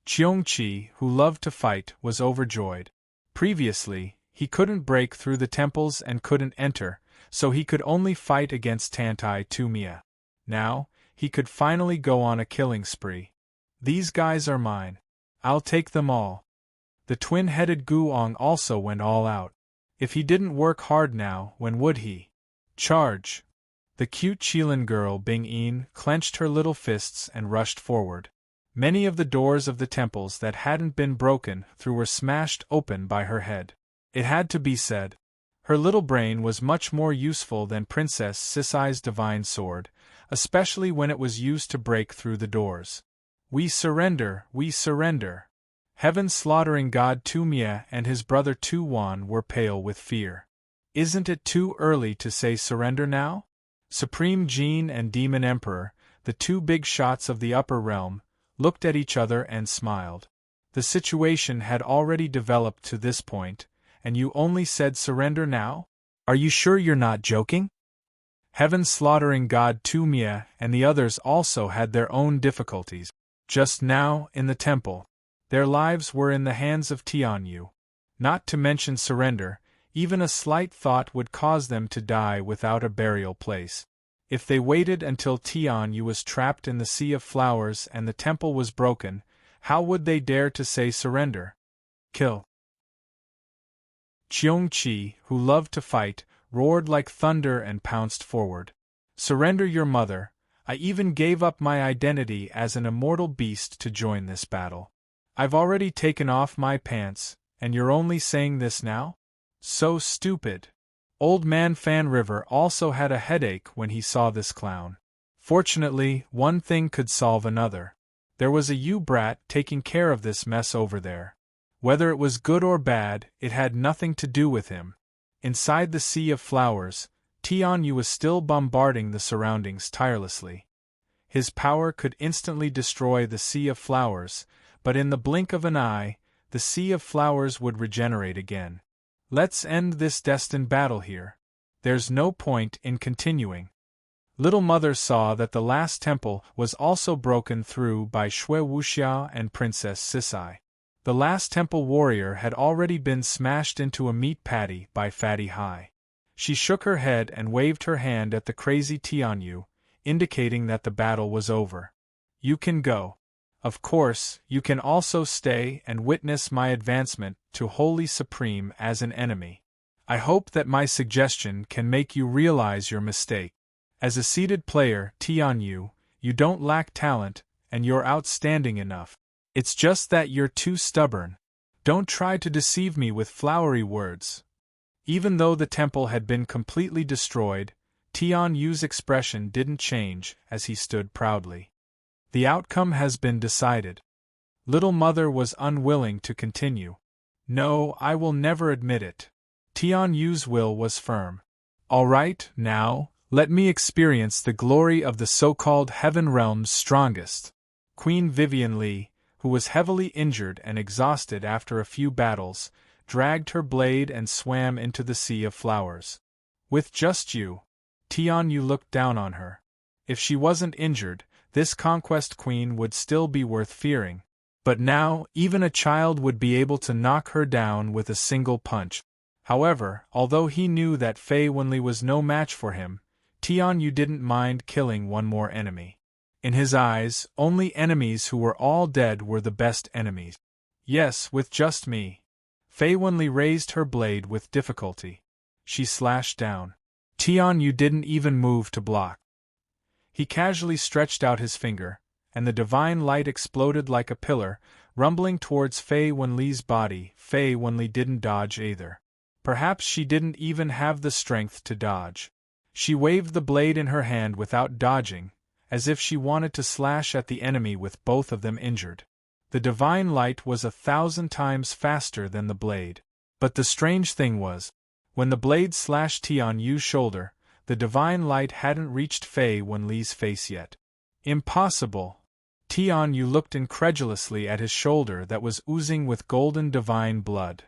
Qiongqi, who loved to fight, was overjoyed. Previously, he couldn't break through the temples and couldn't enter, so he could only fight against Tantai Tumia. Now, he could finally go on a killing spree. These guys are mine. I'll take them all. The twin-headed Guong also went all out. If he didn't work hard now, when would he? Charge! The cute Qilin girl Bing Yin clenched her little fists and rushed forward. Many of the doors of the temples that hadn't been broken through were smashed open by her head. It had to be said. Her little brain was much more useful than Princess Sisai's divine sword, especially when it was used to break through the doors. We surrender! Heaven's slaughtering god Tumia and his brother Tu Wan were pale with fear. Isn't it too early to say surrender now? Supreme Jin and Demon Emperor, the 2 big shots of the upper realm, looked at each other and smiled. The situation had already developed to this point, and you only said surrender now? Are you sure you're not joking? Heaven's slaughtering god Tumia and the others also had their own difficulties. Just now, in the temple, their lives were in the hands of Tianyu. Not to mention surrender, even a slight thought would cause them to die without a burial place. If they waited until Tianyu was trapped in the Sea of Flowers and the temple was broken, how would they dare to say surrender? Kill! Qiongqi, who loved to fight, roared like thunder and pounced forward. Surrender your mother! I even gave up my identity as an immortal beast to join this battle. I've already taken off my pants, and you're only saying this now? So stupid. Old man Fan River also had a headache when he saw this clown. Fortunately, one thing could solve another. There was a U-brat taking care of this mess over there. Whether it was good or bad, it had nothing to do with him. Inside the Sea of Flowers, Tianyu was still bombarding the surroundings tirelessly. His power could instantly destroy the Sea of Flowers, but in the blink of an eye, the Sea of Flowers would regenerate again. Let's end this destined battle here. There's no point in continuing. Little Mother saw that the last temple was also broken through by Shui Wuxia and Princess Sisai. The last temple warrior had already been smashed into a meat patty by Fatty Hai. She shook her head and waved her hand at the crazy Tianyu, indicating that the battle was over. You can go. Of course, you can also stay and witness my advancement to Holy Supreme as an enemy. I hope that my suggestion can make you realize your mistake. As a seated player, Tianyu, you don't lack talent, and you're outstanding enough. It's just that you're too stubborn. Don't try to deceive me with flowery words. Even though the temple had been completely destroyed, Tianyu's expression didn't change as he stood proudly. The outcome has been decided. Little Mother was unwilling to continue. No, I will never admit it. Tianyu's will was firm. All right, now, let me experience the glory of the so-called Heaven Realm's strongest. Queen Vivian Li, who was heavily injured and exhausted after a few battles, dragged her blade and swam into the sea of flowers. With just you. Tianyu looked down on her. If she wasn't injured, this conquest queen would still be worth fearing. But now, even a child would be able to knock her down with a single punch. However, although he knew that Fei Wenli was no match for him, Tianyu didn't mind killing one more enemy. In his eyes, only enemies who were all dead were the best enemies. Yes, with just me. Fei Wenli raised her blade with difficulty. She slashed down. Tianyu didn't even move to block. He casually stretched out his finger, and the divine light exploded like a pillar, rumbling towards Fei Wenli's body. Fei Wenli didn't dodge either. Perhaps she didn't even have the strength to dodge. She waved the blade in her hand without dodging, as if she wanted to slash at the enemy with both of them injured. The divine light was 1,000 times faster than the blade. But the strange thing was, when the blade slashed Tianyu's shoulder, the divine light hadn't reached Fei Wenli's face yet. Impossible! Tianyu looked incredulously at his shoulder that was oozing with golden divine blood.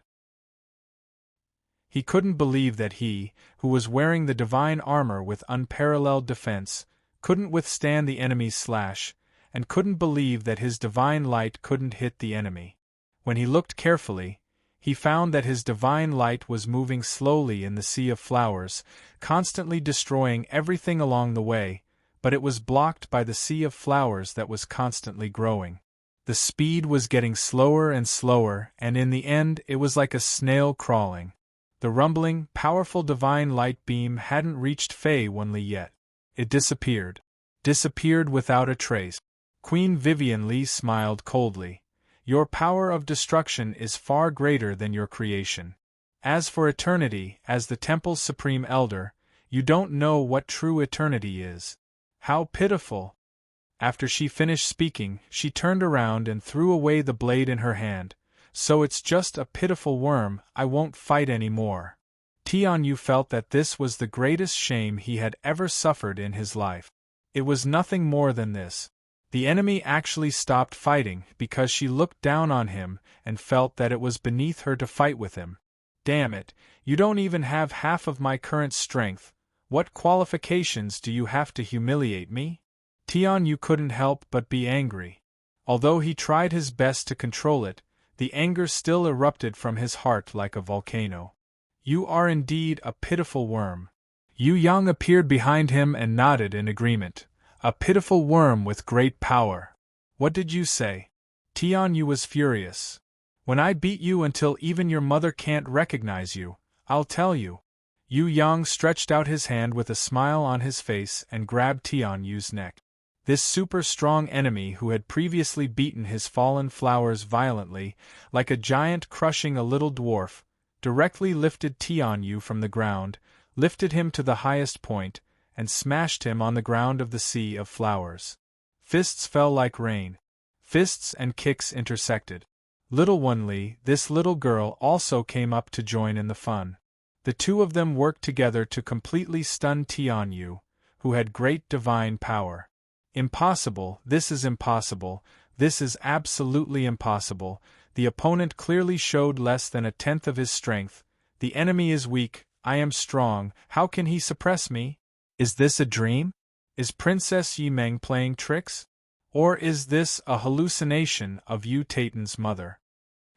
He couldn't believe that he, who was wearing the divine armor with unparalleled defense, couldn't withstand the enemy's slash, and couldn't believe that his divine light couldn't hit the enemy. When he looked carefully, he found that his divine light was moving slowly in the sea of flowers, constantly destroying everything along the way, but it was blocked by the sea of flowers that was constantly growing. The speed was getting slower and slower, and in the end it was like a snail crawling. The rumbling, powerful divine light beam hadn't reached Fei Wenli yet. It disappeared. Disappeared without a trace. Queen Vivian Li smiled coldly. Your power of destruction is far greater than your creation. As for eternity, as the temple's supreme elder, you don't know what true eternity is. How pitiful! After she finished speaking, she turned around and threw away the blade in her hand. So it's just a pitiful worm, I won't fight any more. Tianyu felt that this was the greatest shame he had ever suffered in his life. It was nothing more than this. The enemy actually stopped fighting because she looked down on him and felt that it was beneath her to fight with him. Damn it, you don't even have half of my current strength. What qualifications do you have to humiliate me? Tianyu couldn't help but be angry. Although he tried his best to control it, the anger still erupted from his heart like a volcano. You are indeed a pitiful worm. Yu Yang appeared behind him and nodded in agreement. A pitiful worm with great power. What did you say? Tianyu was furious. When I beat you until even your mother can't recognize you, I'll tell you. Yu Yang stretched out his hand with a smile on his face and grabbed Tianyu's neck. This super-strong enemy who had previously beaten his fallen flowers violently, like a giant crushing a little dwarf, directly lifted Tianyu from the ground, lifted him to the highest point, and smashed him on the ground of the sea of flowers. Fists fell like rain. Fists and kicks intersected. Little Wenli, this little girl, also came up to join in the fun. The two of them worked together to completely stun Tianyu, who had great divine power. Impossible, this is impossible, this is absolutely impossible. The opponent clearly showed less than 1/10 of his strength. The enemy is weak, I am strong, how can he suppress me? Is this a dream? Is Princess Yimeng playing tricks? Or is this a hallucination of Yu Tatan's mother?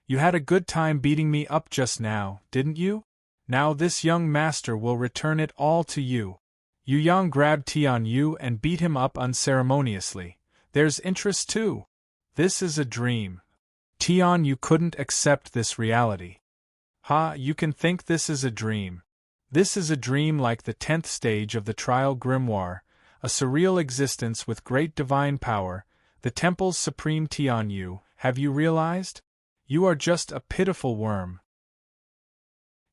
You had a good time beating me up just now, didn't you? Now this young master will return it all to you. Yu Yang grabbed Tianyu and beat him up unceremoniously. There's interest too. This is a dream. Tianyu couldn't accept this reality. Ha, you can think this is a dream. This is a dream like the 10th stage of the trial grimoire, a surreal existence with great divine power, the temple's supreme Tianyu. Have you realized? You are just a pitiful worm.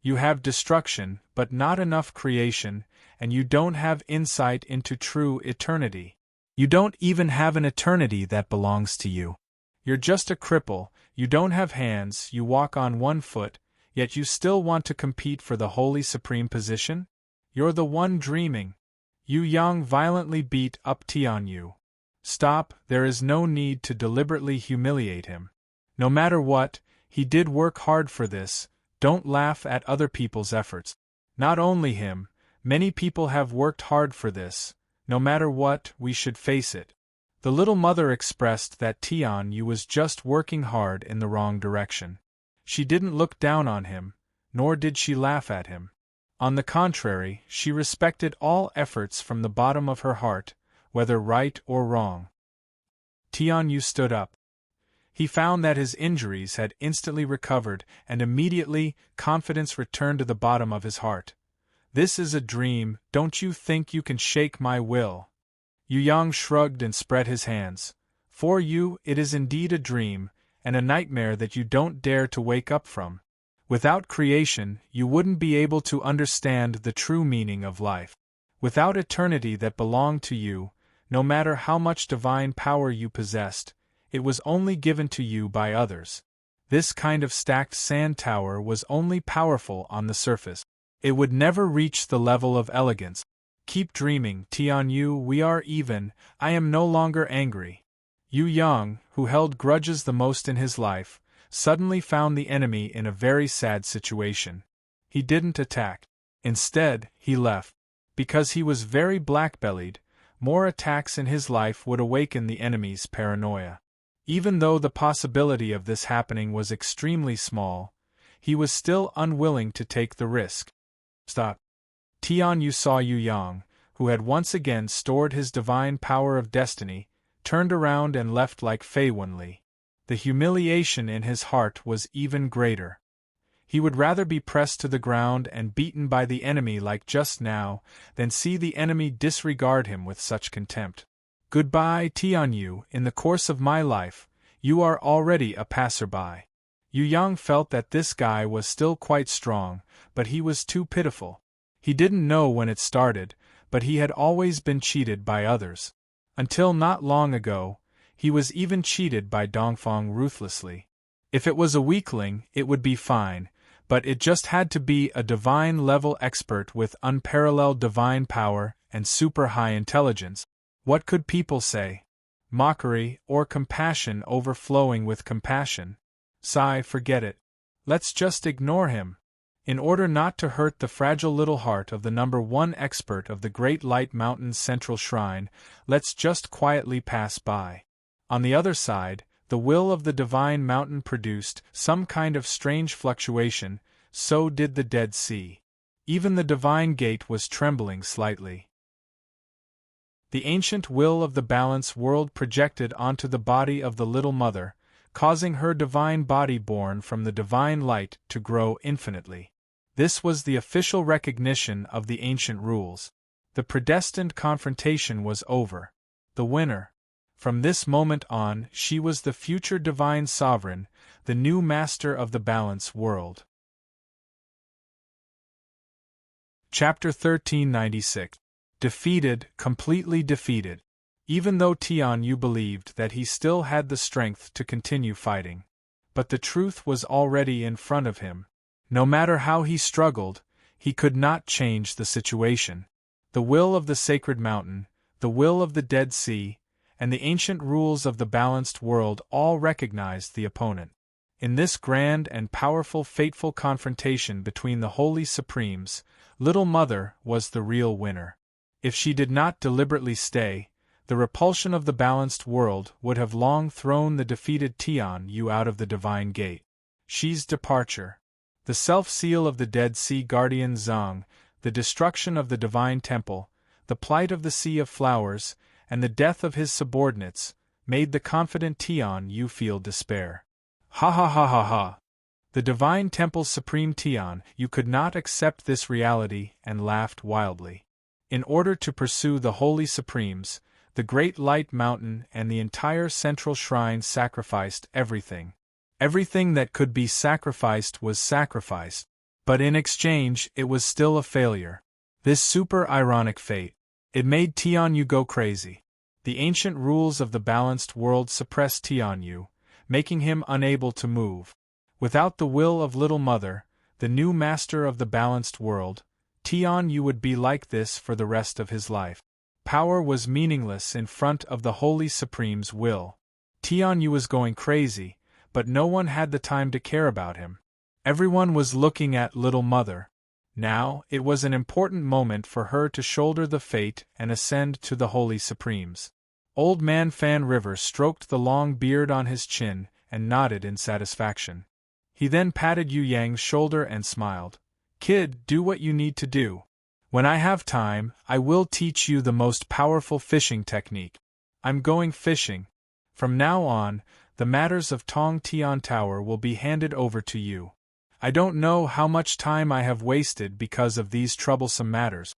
You have destruction, but not enough creation, and you don't have insight into true eternity. You don't even have an eternity that belongs to you. You're just a cripple, you don't have hands, you walk on one foot, yet you still want to compete for the holy supreme position? You're the one dreaming. Yu Yang violently beat up Tianyu. Stop, there is no need to deliberately humiliate him. No matter what, he did work hard for this. Don't laugh at other people's efforts. Not only him, many people have worked hard for this. No matter what, we should face it. The little mother expressed that Tianyu was just working hard in the wrong direction. She didn't look down on him, nor did she laugh at him. On the contrary, she respected all efforts from the bottom of her heart, whether right or wrong. Tianyu stood up. He found that his injuries had instantly recovered, and immediately, confidence returned to the bottom of his heart. This is a dream, don't you think you can shake my will? Yu Yang shrugged and spread his hands. For you, it is indeed a dream, and a nightmare that you don't dare to wake up from. Without creation, you wouldn't be able to understand the true meaning of life. Without eternity that belonged to you, no matter how much divine power you possessed, it was only given to you by others. This kind of stacked sand tower was only powerful on the surface. It would never reach the level of elegance. Keep dreaming, Tianyu, we are even, I am no longer angry. Yu Yang, who held grudges the most in his life, suddenly found the enemy in a very sad situation. He didn't attack. Instead, he left. Because he was very black-bellied, more attacks in his life would awaken the enemy's paranoia. Even though the possibility of this happening was extremely small, he was still unwilling to take the risk. Stop. Tianyu saw Yu Yang, who had once again stored his divine power of destiny, turned around and left like Fei Wenli. The humiliation in his heart was even greater. He would rather be pressed to the ground and beaten by the enemy like just now, than see the enemy disregard him with such contempt. Goodbye, Tianyu, in the course of my life, you are already a passerby. Yu Yang felt that this guy was still quite strong, but he was too pitiful. He didn't know when it started, but he had always been cheated by others. Until not long ago, he was even cheated by Dongfang ruthlessly. If it was a weakling, it would be fine, but it just had to be a divine-level expert with unparalleled divine power and super-high intelligence. What could people say? Mockery or compassion overflowing with compassion? Sigh, forget it. Let's just ignore him. In order not to hurt the fragile little heart of the #1 expert of the Great Light Mountain's central shrine, let's just quietly pass by. On the other side, the will of the divine mountain produced some kind of strange fluctuation, so did the Dead Sea. Even the divine gate was trembling slightly. The ancient will of the balance world projected onto the body of the little mother, causing her divine body born from the divine light to grow infinitely. This was the official recognition of the ancient rules. The predestined confrontation was over. The winner. From this moment on, she was the future divine sovereign, the new master of the balance world. Chapter 1396. Defeated, completely defeated. Even though Tianyu believed that he still had the strength to continue fighting. But the truth was already in front of him. No matter how he struggled, he could not change the situation. The will of the sacred mountain, the will of the Dead Sea, and the ancient rules of the balanced world all recognized the opponent. In this grand and powerful fateful confrontation between the holy supremes, Little Mother was the real winner. If she did not deliberately stay, the repulsion of the balanced world would have long thrown the defeated Tianyu out of the divine gate. She's departure. The self-seal of the Dead Sea guardian Zhang, the destruction of the divine temple, the plight of the Sea of Flowers, and the death of his subordinates, made the confident Tianyu feel despair. Ha ha ha ha ha! The divine temple's supreme Tian, you could not accept this reality and laughed wildly. In order to pursue the holy supremes, the great light mountain and the entire central shrine sacrificed everything. Everything that could be sacrificed was sacrificed, but in exchange it was still a failure. This super ironic fate, it made Tianyu go crazy. The ancient rules of the balanced world suppressed Tianyu, making him unable to move. Without the will of Little Mother, the new master of the balanced world, Tianyu would be like this for the rest of his life. Power was meaningless in front of the Holy Supreme's will. Tianyu was going crazy, but no one had the time to care about him. Everyone was looking at Little Mother. Now, it was an important moment for her to shoulder the fate and ascend to the Holy Supremes. Old Man Fan River stroked the long beard on his chin and nodded in satisfaction. He then patted Yu Yang's shoulder and smiled. "Kid, do what you need to do. When I have time, I will teach you the most powerful fishing technique. I'm going fishing. From now on, the matters of Tong Tian Tower will be handed over to you. I don't know how much time I have wasted because of these troublesome matters."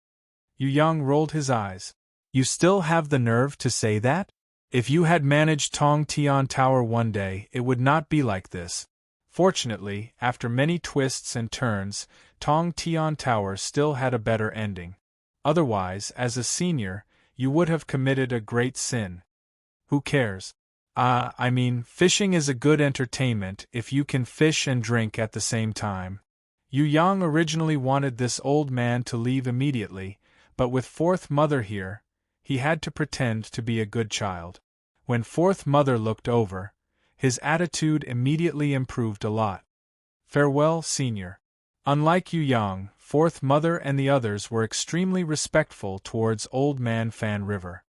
Yu Yang rolled his eyes. "You still have the nerve to say that? If you had managed Tong Tian Tower one day, it would not be like this." Fortunately, after many twists and turns, Tong Tian Tower still had a better ending. Otherwise, as a senior, you would have committed a great sin. Who cares? I mean, fishing is a good entertainment if you can fish and drink at the same time. Yu Yang originally wanted this old man to leave immediately, but with Fourth Mother here, he had to pretend to be a good child. When Fourth Mother looked over, his attitude immediately improved a lot. "Farewell, senior." Unlike Yu Yang, Fourth Mother and the others were extremely respectful towards Old Man Fan River.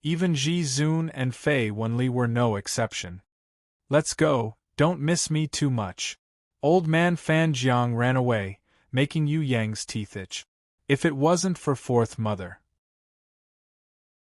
Even Ji Zun and Fei Wenli were no exception. "Let's go, don't miss me too much." Old Man Fan Jiang ran away, making Yu Yang's teeth itch. If it wasn't for Fourth Mother,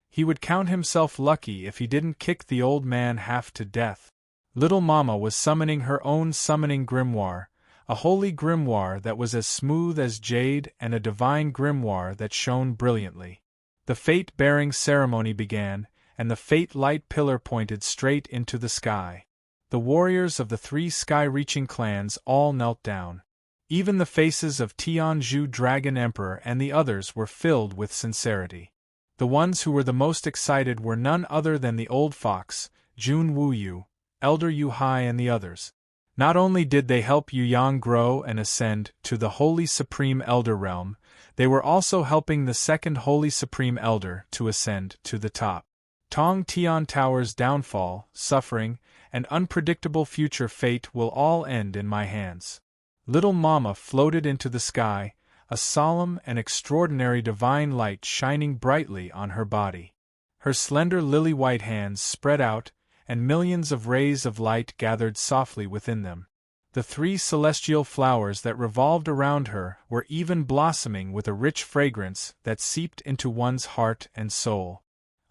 he would count himself lucky if he didn't kick the old man half to death. Little Mama was summoning her own summoning grimoire, a holy grimoire that was as smooth as jade and a divine grimoire that shone brilliantly. The fate-bearing ceremony began, and the fate light pillar pointed straight into the sky. The warriors of the three sky-reaching clans all knelt down. Even the faces of Tianzhu Dragon Emperor and the others were filled with sincerity. The ones who were the most excited were none other than the old fox, Jun Wuyu, Elder Yu Hai and the others. Not only did they help Yu Yang grow and ascend to the Holy Supreme Elder Realm, they were also helping the second Holy Supreme Elder to ascend to the top. Tong Tian Tower's downfall, suffering, and unpredictable future fate will all end in my hands. Little Mama floated into the sky, a solemn and extraordinary divine light shining brightly on her body. Her slender lily-white hands spread out, and millions of rays of light gathered softly within them. The three celestial flowers that revolved around her were even blossoming with a rich fragrance that seeped into one's heart and soul.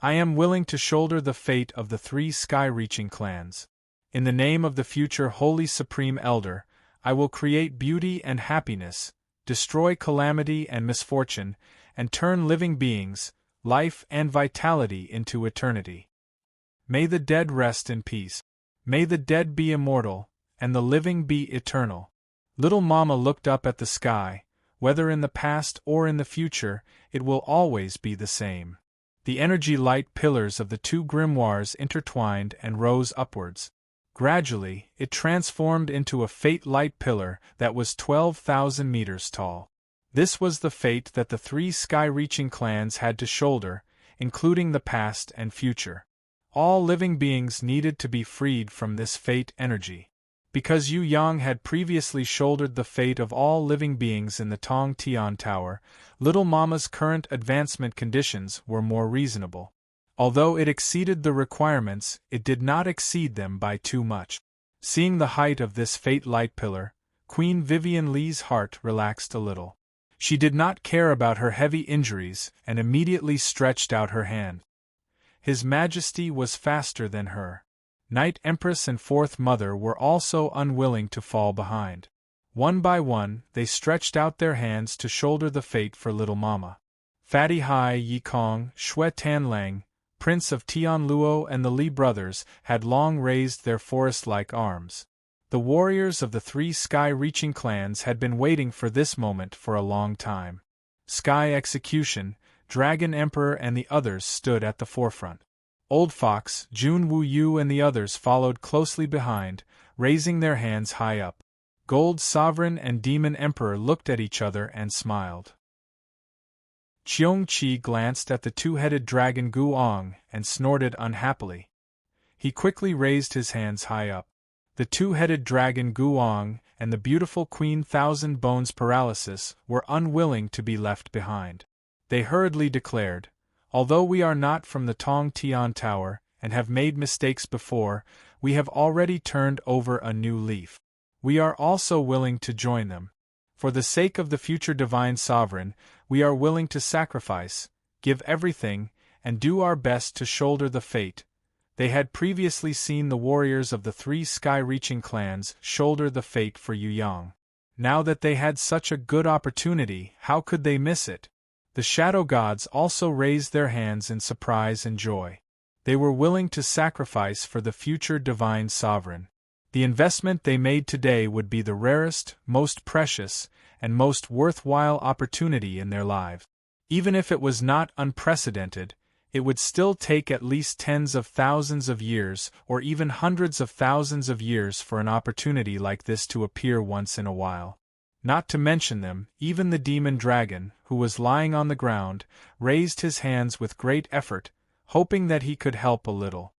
"I am willing to shoulder the fate of the three sky-reaching clans. In the name of the future Holy Supreme Elder, I will create beauty and happiness, destroy calamity and misfortune, and turn living beings, life and vitality into eternity. May the dead rest in peace. May the dead be immortal, and the living be eternal." Little Mama looked up at the sky. Whether in the past or in the future, it will always be the same. The energy light pillars of the two grimoires intertwined and rose upwards. Gradually, it transformed into a fate light pillar that was 12,000 meters tall. This was the fate that the three sky-reaching clans had to shoulder, including the past and future. All living beings needed to be freed from this fate energy. Because Yu Yang had previously shouldered the fate of all living beings in the Tong Tian Tower, Little Mama's current advancement conditions were more reasonable. Although it exceeded the requirements, it did not exceed them by too much. Seeing the height of this fate light pillar, Queen Vivian Li's heart relaxed a little. She did not care about her heavy injuries and immediately stretched out her hand. His Majesty was faster than her. Night Empress and Fourth Mother were also unwilling to fall behind. One by one, they stretched out their hands to shoulder the fate for little mama. Fatty Hai Yi Kong, Xue Tanlang, Prince of Tianluo and the Li brothers had long raised their forest-like arms. The warriors of the three sky-reaching clans had been waiting for this moment for a long time. Sky Execution, Dragon Emperor and the others stood at the forefront. Old Fox, Jun Wu Yu and the others followed closely behind, raising their hands high up. Gold Sovereign and Demon Emperor looked at each other and smiled. Cheong Qi glanced at the two-headed dragon Guong and snorted unhappily. He quickly raised his hands high up. The two-headed dragon Guong and the beautiful Queen Thousand Bones Paralysis were unwilling to be left behind. They hurriedly declared, "Although we are not from the Tong Tian Tower and have made mistakes before, we have already turned over a new leaf. We are also willing to join them. For the sake of the future Divine Sovereign, we are willing to sacrifice, give everything, and do our best to shoulder the fate." They had previously seen the warriors of the three sky-reaching clans shoulder the fate for Yuyang. Now that they had such a good opportunity, how could they miss it? The shadow gods also raised their hands in surprise and joy. They were willing to sacrifice for the future Divine Sovereign. The investment they made today would be the rarest, most precious, and most worthwhile opportunity in their lives. Even if it was not unprecedented, it would still take at least tens of thousands of years or even hundreds of thousands of years for an opportunity like this to appear once in a while. Not to mention them, even the demon dragon, who was lying on the ground, raised his hands with great effort, hoping that he could help a little.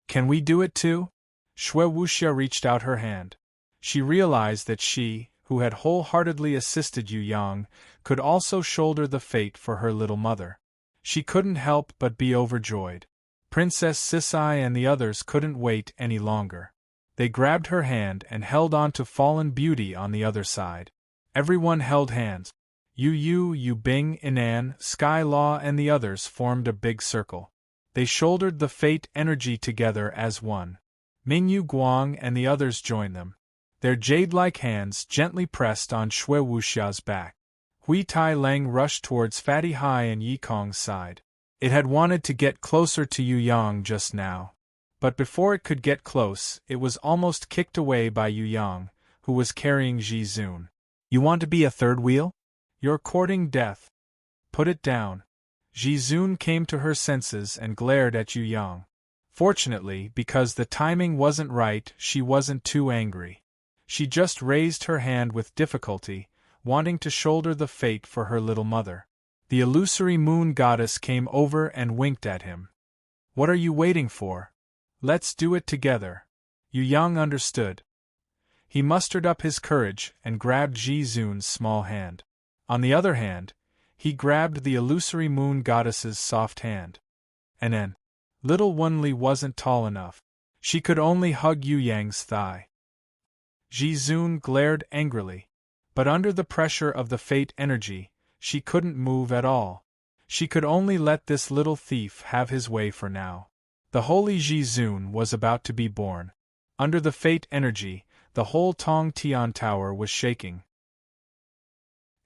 "Can we do it too?" Xue Wuxia reached out her hand. She realized that she, who had wholeheartedly assisted Yuyang, could also shoulder the fate for her little mother. She couldn't help but be overjoyed. Princess Sisai and the others couldn't wait any longer. They grabbed her hand and held on to Fallen Beauty on the other side. Everyone held hands. Yu Bing, Inan, Sky Law and the others formed a big circle. They shouldered the fate energy together as one. Mingyu Guang and the others joined them. Their jade-like hands gently pressed on Xue Wuxia's back. Hui Tai Lang rushed towards Fatty Hai and Yi Kong's side. It had wanted to get closer to Yuyang just now. But before it could get close, it was almost kicked away by Yuyang, who was carrying Ji Zun. "You want to be a third wheel? You're courting death. Put it down." Ji Zun came to her senses and glared at Yuyang. Fortunately, because the timing wasn't right, she wasn't too angry. She just raised her hand with difficulty, wanting to shoulder the fate for her little mother. The illusory moon goddess came over and winked at him. "What are you waiting for? Let's do it together." Yuyang understood. He mustered up his courage and grabbed Ji Zun's small hand. On the other hand, he grabbed the illusory moon goddess's soft hand. And then, little Wenli wasn't tall enough. She could only hug Yuyang's thigh. Ji Zun glared angrily. But under the pressure of the fate energy, she couldn't move at all. She could only let this little thief have his way for now. The holy Ji Zun was about to be born. Under the fate energy, the whole Tong Tian Tower was shaking.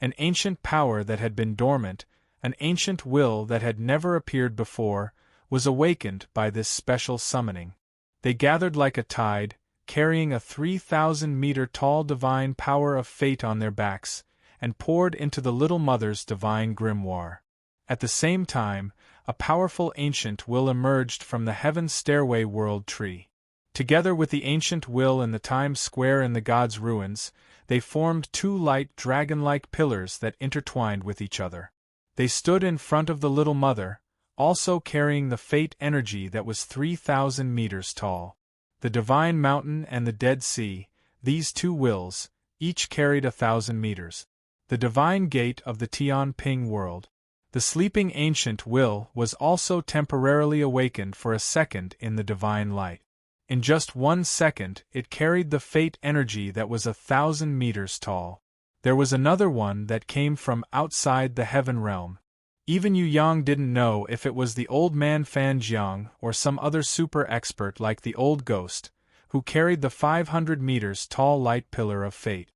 An ancient power that had been dormant, an ancient will that had never appeared before, was awakened by this special summoning. They gathered like a tide, carrying a 3,000-meter-tall divine power of fate on their backs, and poured into the little mother's divine grimoire. At the same time, a powerful ancient will emerged from the Heaven Stairway World Tree. Together with the ancient will in the Times Square in the God's ruins, they formed two light dragon-like pillars that intertwined with each other. They stood in front of the little mother, also carrying the fate energy that was 3,000 meters tall. The Divine Mountain and the Dead Sea, these two wills, each carried 1,000 meters. The Divine Gate of the Tianping world. The sleeping ancient will was also temporarily awakened for a second in the divine light. In just 1 second, it carried the fate energy that was 1,000 meters tall. There was another one that came from outside the heaven realm. Even Yuyang didn't know if it was the old man Fan Jiang or some other super expert like the old ghost, who carried the 500 meters tall light pillar of fate.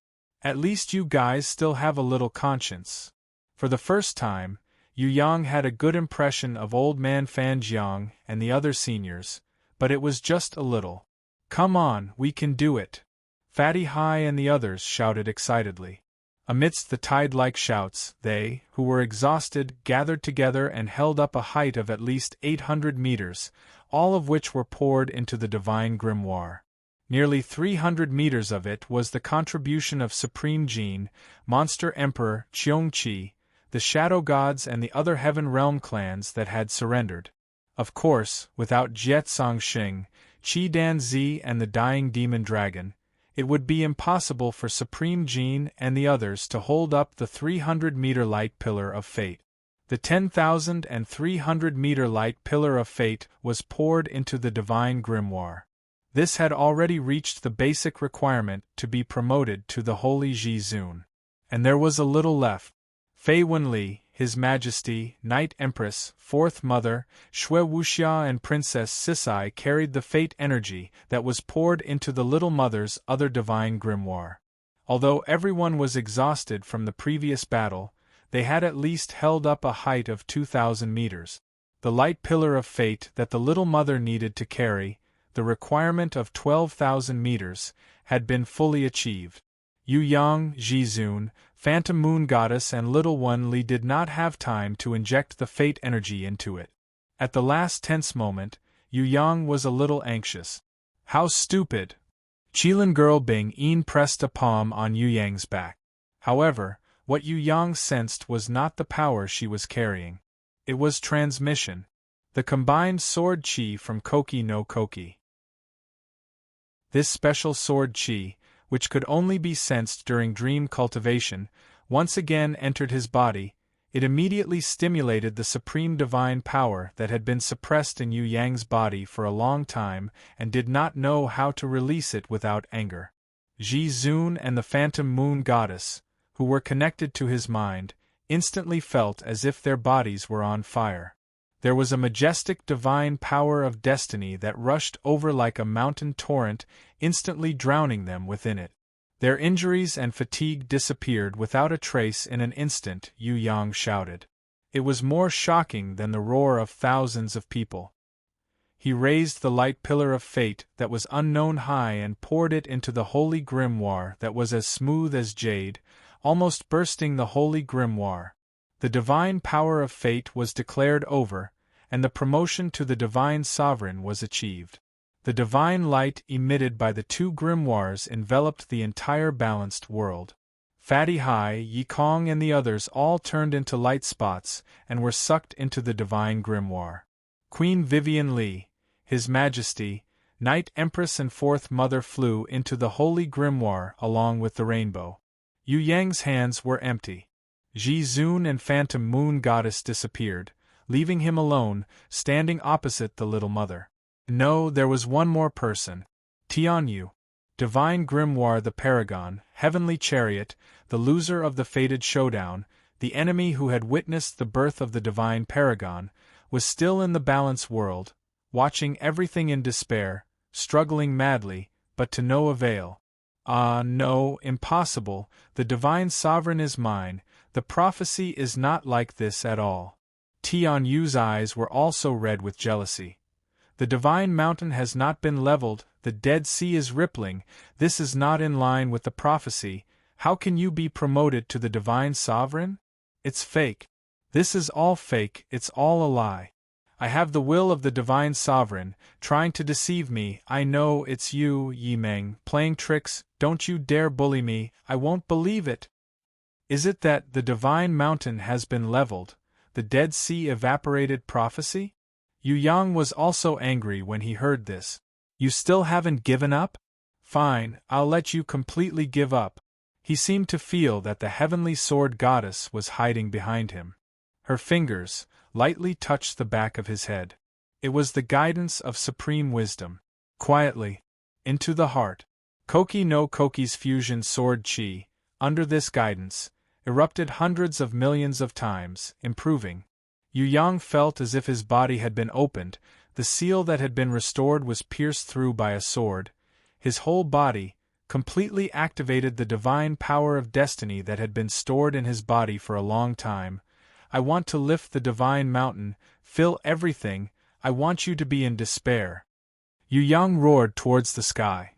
At least you guys still have a little conscience. For the first time, Yu Yang had a good impression of old man Fan Jiang and the other seniors, but it was just a little. Come on, we can do it! Fatty Hai and the others shouted excitedly. Amidst the tide-like shouts, they, who were exhausted, gathered together and held up a height of at least 800 meters, all of which were poured into the divine grimoire. Nearly 300 meters of it was the contribution of Supreme Jin, Monster Emperor Cheongqi, the Shadow Gods and the other Heaven Realm clans that had surrendered. Of course, without Jietsong Xing, Qi Dan Zi and the Dying Demon Dragon, it would be impossible for Supreme Jin and the others to hold up the 300-meter light pillar of fate. The 10,300-meter light pillar of fate was poured into the divine grimoire. This had already reached the basic requirement to be promoted to the Holy Ji Zun. And there was a little left. Fei Wenli, His Majesty, Night Empress, Fourth Mother, Shui Wuxia and Princess Sisai carried the fate energy that was poured into the Little Mother's other divine grimoire. Although everyone was exhausted from the previous battle, they had at least held up a height of 2,000 meters. The light pillar of fate that the Little Mother needed to carry, the requirement of 12,000 meters, had been fully achieved. Yu Yang, Ji Zun, Phantom Moon Goddess and Little One Li did not have time to inject the fate energy into it. At the last tense moment, Yu Yang was a little anxious. How stupid! Qilin girl Bing Yin pressed a palm on Yu Yang's back. However, what Yu Yang sensed was not the power she was carrying. It was transmission. The combined sword qi from Koki no Koki. This special sword qi, which could only be sensed during dream cultivation, once again entered his body. It immediately stimulated the supreme divine power that had been suppressed in Yu Yang's body for a long time and did not know how to release it without anger. Ji Zun and the Phantom Moon Goddess, who were connected to his mind, instantly felt as if their bodies were on fire. There was a majestic divine power of destiny that rushed over like a mountain torrent, instantly drowning them within it. Their injuries and fatigue disappeared without a trace in an instant, Yu Yang shouted. It was more shocking than the roar of thousands of people. He raised the light pillar of fate that was unknown high and poured it into the holy grimoire that was as smooth as jade, almost bursting the holy grimoire. The divine power of fate was declared over, and the promotion to the divine sovereign was achieved. The divine light emitted by the two grimoires enveloped the entire balanced world. Fatty Hai, Yi Kong and the others all turned into light spots and were sucked into the divine grimoire. Queen Vivian Li, His Majesty, Night Empress and Fourth Mother flew into the holy grimoire along with the rainbow. Yu Yang's hands were empty. Ji Zun and Phantom Moon Goddess disappeared, leaving him alone, standing opposite the Little Mother. No, there was one more person. Tian Yu. Divine Grimoire the Paragon, Heavenly Chariot, the loser of the fated showdown, the enemy who had witnessed the birth of the Divine Paragon, was still in the balance world, watching everything in despair, struggling madly, but to no avail. Ah, no, impossible, the Divine Sovereign is mine. The prophecy is not like this at all. Tian Yu's eyes were also red with jealousy. The divine mountain has not been leveled, the Dead Sea is rippling, this is not in line with the prophecy. How can you be promoted to the divine sovereign? It's fake. This is all fake, it's all a lie. I have the will of the divine sovereign, trying to deceive me. I know it's you, Yi Meng, playing tricks. Don't you dare bully me, I won't believe it. Is it that the divine mountain has been leveled, the Dead Sea evaporated prophecy? Yu Yang was also angry when he heard this. You still haven't given up? Fine, I'll let you completely give up. He seemed to feel that the heavenly sword goddess was hiding behind him. Her fingers lightly touched the back of his head. It was the guidance of supreme wisdom. Quietly, into the heart. Koki no Koki's fusion sword chi, under this guidance, erupted hundreds of millions of times, improving. Yu Yang felt as if his body had been opened, the seal that had been restored was pierced through by a sword. His whole body, completely activated the divine power of destiny that had been stored in his body for a long time. I want to lift the divine mountain, fill everything, I want you to be in despair. Yu Yang roared towards the sky.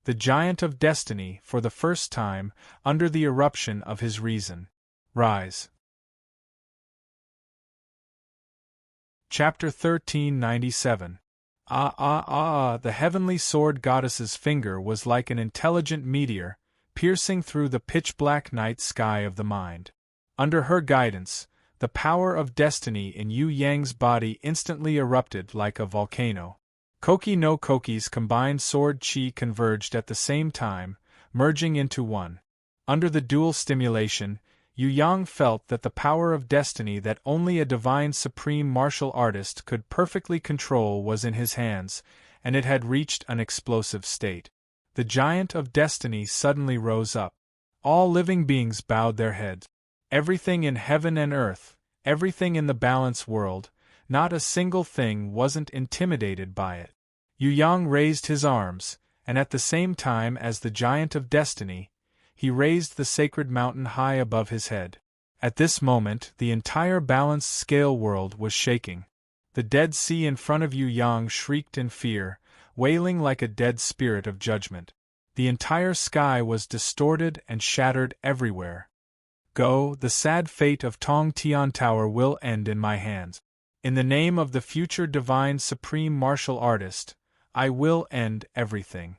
The giant of destiny, for the first time, under the eruption of his reason. Rise. Chapter 1397. The heavenly sword goddess's finger was like an intelligent meteor, piercing through the pitch-black night sky of the mind. Under her guidance, the power of destiny in Yu Yang's body instantly erupted like a volcano. Koki no Koki's combined sword chi converged at the same time, merging into one. Under the dual stimulation, Yu Yang felt that the power of destiny that only a divine supreme martial artist could perfectly control was in his hands, and it had reached an explosive state. The giant of destiny suddenly rose up. All living beings bowed their heads. Everything in heaven and earth, everything in the balance world, not a single thing wasn't intimidated by it. Yu Yang raised his arms, and at the same time as the giant of destiny, he raised the sacred mountain high above his head. At this moment, the entire balanced scale world was shaking. The Dead Sea in front of Yu Yang shrieked in fear, wailing like a dead spirit of judgment. The entire sky was distorted and shattered everywhere. Go, the sad fate of Tong Tian Tower will end in my hands. In the name of the future divine supreme martial artist, I will end everything.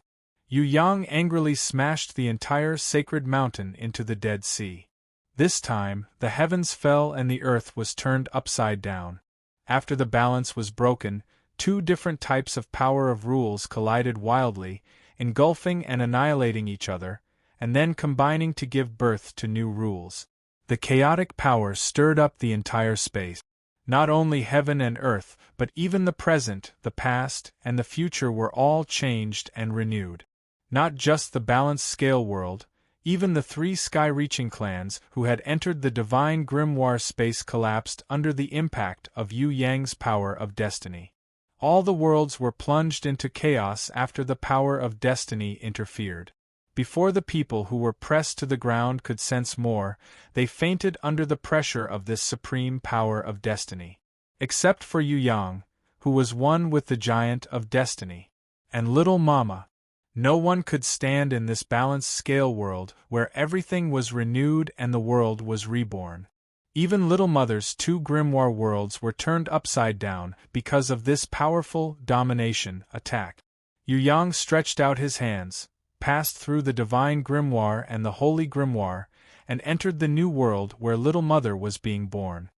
Yu Yang angrily smashed the entire sacred mountain into the Dead Sea. This time, the heavens fell and the earth was turned upside down. After the balance was broken, two different types of power of rules collided wildly, engulfing and annihilating each other, and then combining to give birth to new rules. The chaotic power stirred up the entire space. Not only heaven and earth, but even the present, the past, and the future were all changed and renewed. Not just the balanced scale world, even the three sky-reaching clans who had entered the divine grimoire space collapsed under the impact of Yu Yang's power of destiny. All the worlds were plunged into chaos after the power of destiny interfered. Before the people who were pressed to the ground could sense more, they fainted under the pressure of this supreme power of destiny. Except for Yu Yang, who was one with the giant of destiny. And little Mama. No one could stand in this balanced scale world where everything was renewed and the world was reborn. Even Little Mother's two grimoire worlds were turned upside down because of this powerful domination attack. Yu Yang stretched out his hands, passed through the divine grimoire and the holy grimoire, and entered the new world where Little Mother was being born.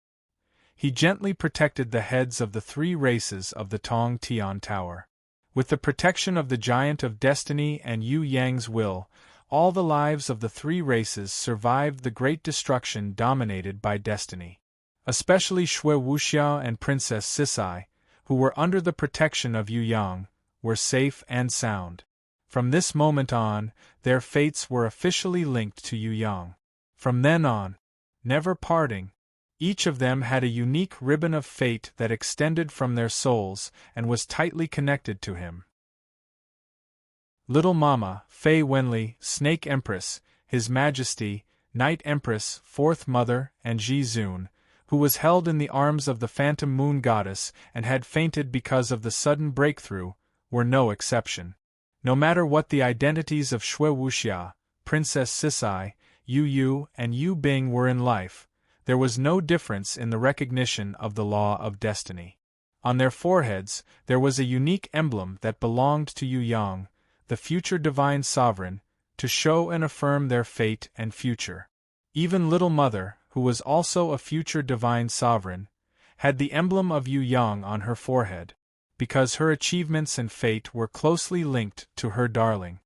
He gently protected the heads of the three races of the Tong Tian Tower. With the protection of the giant of destiny and Yu Yang's will, all the lives of the three races survived the great destruction dominated by destiny. Especially Xue Wuxiao and Princess Sisai, who were under the protection of Yu Yang, were safe and sound. From this moment on, their fates were officially linked to Yu Yang. From then on, never parting, each of them had a unique ribbon of fate that extended from their souls and was tightly connected to him. Little Mama, Fei Wenli, Snake Empress, His Majesty, Night Empress, Fourth Mother, and Ji Zun, who was held in the arms of the Phantom Moon Goddess and had fainted because of the sudden breakthrough, were no exception. No matter what the identities of Xue Wuxia, Princess Sisai, Yu Yu, and Yu Bing were in life, there was no difference in the recognition of the law of destiny. On their foreheads, there was a unique emblem that belonged to Yu Yang, the future divine sovereign, to show and affirm their fate and future. Even Little Mother, who was also a future divine sovereign, had the emblem of Yu Yang on her forehead, because her achievements and fate were closely linked to her darling.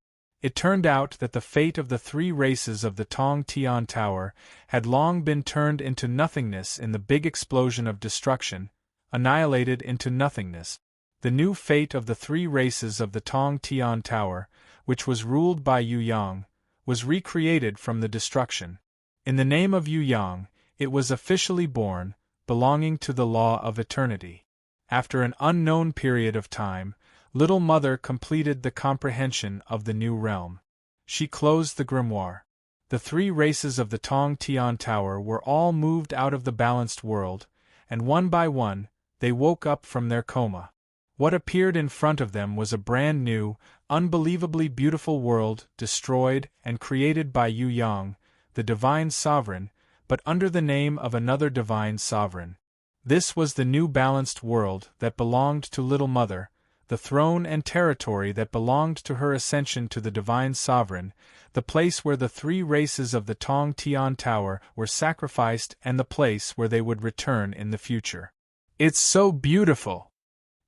It turned out that the fate of the three races of the Tong Tian Tower had long been turned into nothingness in the big explosion of destruction, annihilated into nothingness. The new fate of the three races of the Tong Tian Tower, which was ruled by Yu Yang, was recreated from the destruction. In the name of Yu Yang, it was officially born, belonging to the law of eternity. After an unknown period of time, Little Mother completed the comprehension of the new realm. She closed the grimoire. The three races of the Tong Tian Tower were all moved out of the balanced world, and one by one, they woke up from their coma. What appeared in front of them was a brand new, unbelievably beautiful world, destroyed and created by Yu Yang, the divine sovereign, but under the name of another divine sovereign. This was the new balanced world that belonged to Little Mother, the throne and territory that belonged to her ascension to the divine sovereign, the place where the three races of the Tong Tian Tower were sacrificed and the place where they would return in the future. It's so beautiful!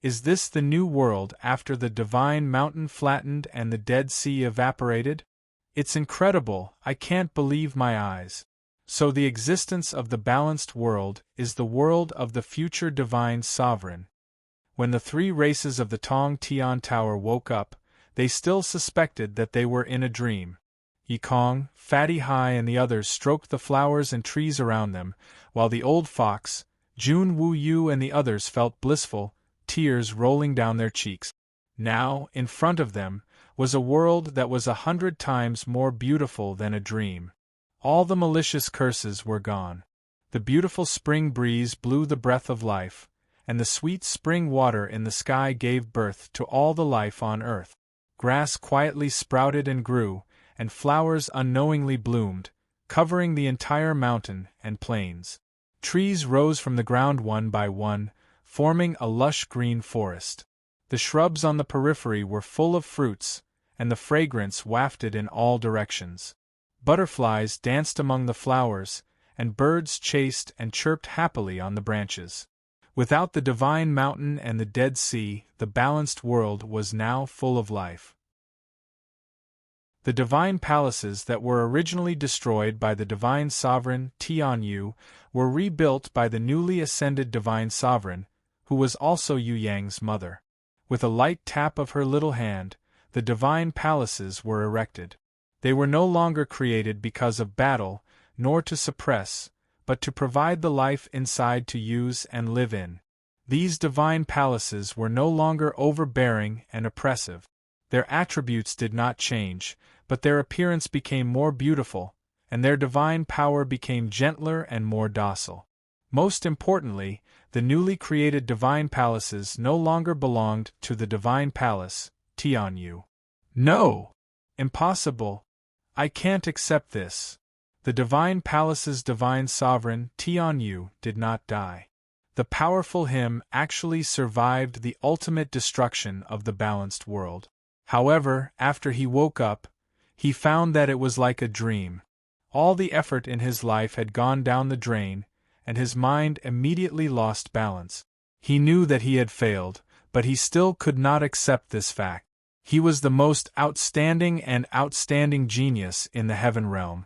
Is this the new world after the divine mountain flattened and the Dead Sea evaporated? It's incredible, I can't believe my eyes. So the existence of the balanced world is the world of the future divine sovereign. When the three races of the Tong Tian Tower woke up, they still suspected that they were in a dream. Yikong, Fatty Hai and the others stroked the flowers and trees around them, while the old fox, Jun Wu Yu and the others felt blissful, tears rolling down their cheeks. Now, in front of them, was a world that was 100 times more beautiful than a dream. All the malicious curses were gone. The beautiful spring breeze blew the breath of life, and the sweet spring water in the sky gave birth to all the life on earth. Grass quietly sprouted and grew, and flowers unknowingly bloomed, covering the entire mountain and plains. Trees rose from the ground one by one, forming a lush green forest. The shrubs on the periphery were full of fruits, and the fragrance wafted in all directions. Butterflies danced among the flowers, and birds chased and chirped happily on the branches. Without the divine mountain and the Dead Sea, the balanced world was now full of life. The divine palaces that were originally destroyed by the divine sovereign Tianyu were rebuilt by the newly ascended divine sovereign, who was also Yu Yang's mother. With a light tap of her little hand, the divine palaces were erected. They were no longer created because of battle, nor to suppress, but to provide the life inside to use and live in. These divine palaces were no longer overbearing and oppressive. Their attributes did not change, but their appearance became more beautiful, and their divine power became gentler and more docile. Most importantly, the newly created divine palaces no longer belonged to the divine palace, Tianyu. No! Impossible! I can't accept this. The divine palace's divine sovereign, Tianyu, did not die. The powerful him actually survived the ultimate destruction of the balanced world. However, after he woke up, he found that it was like a dream. All the effort in his life had gone down the drain, and his mind immediately lost balance. He knew that he had failed, but he still could not accept this fact. He was the most outstanding genius in the heaven realm.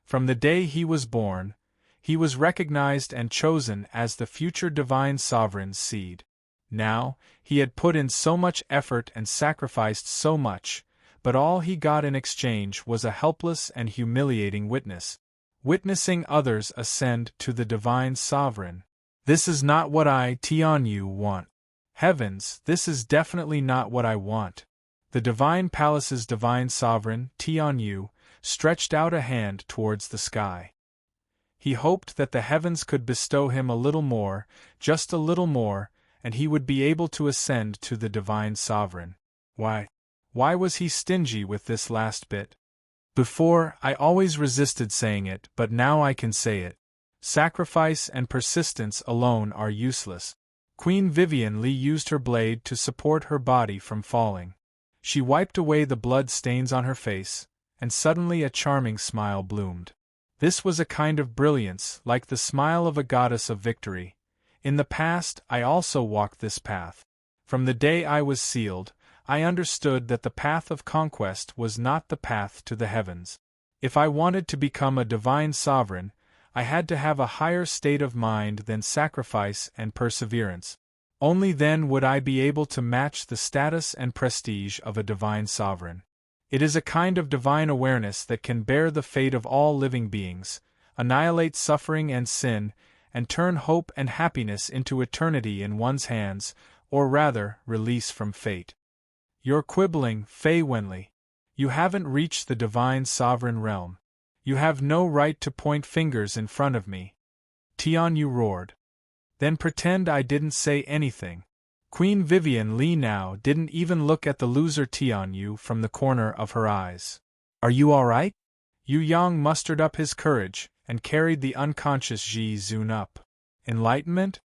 From the day he was born, he was recognized and chosen as the future divine sovereign's seed. Now, he had put in so much effort and sacrificed so much, but all he got in exchange was a helpless and humiliating witness. Witnessing others ascend to the divine sovereign. This is not what I, Tianyu, want. Heavens, this is definitely not what I want. The divine palace's divine sovereign, Tianyu, stretched out a hand towards the sky. He hoped that the heavens could bestow him a little more, just a little more, and he would be able to ascend to the divine sovereign. Why was he stingy with this last bit? Before, I always resisted saying it, but now I can say it. Sacrifice and persistence alone are useless. Queen Vivian Li used her blade to support her body from falling. She wiped away the blood stains on her face, and suddenly a charming smile bloomed. This was a kind of brilliance, like the smile of a goddess of victory. In the past, I also walked this path. From the day I was sealed, I understood that the path of conquest was not the path to the heavens. If I wanted to become a divine sovereign, I had to have a higher state of mind than sacrifice and perseverance. Only then would I be able to match the status and prestige of a divine sovereign. It is a kind of divine awareness that can bear the fate of all living beings, annihilate suffering and sin, and turn hope and happiness into eternity in one's hands, or rather, release from fate. You're quibbling, Fei Wenli. You haven't reached the divine sovereign realm. You have no right to point fingers in front of me. Tianyu roared. Then pretend I didn't say anything. Queen Vivian Li now didn't even look at the loser Tianyu from the corner of her eyes. Are you all right? Yu Yang mustered up his courage and carried the unconscious Ji Zun up. Enlightenment?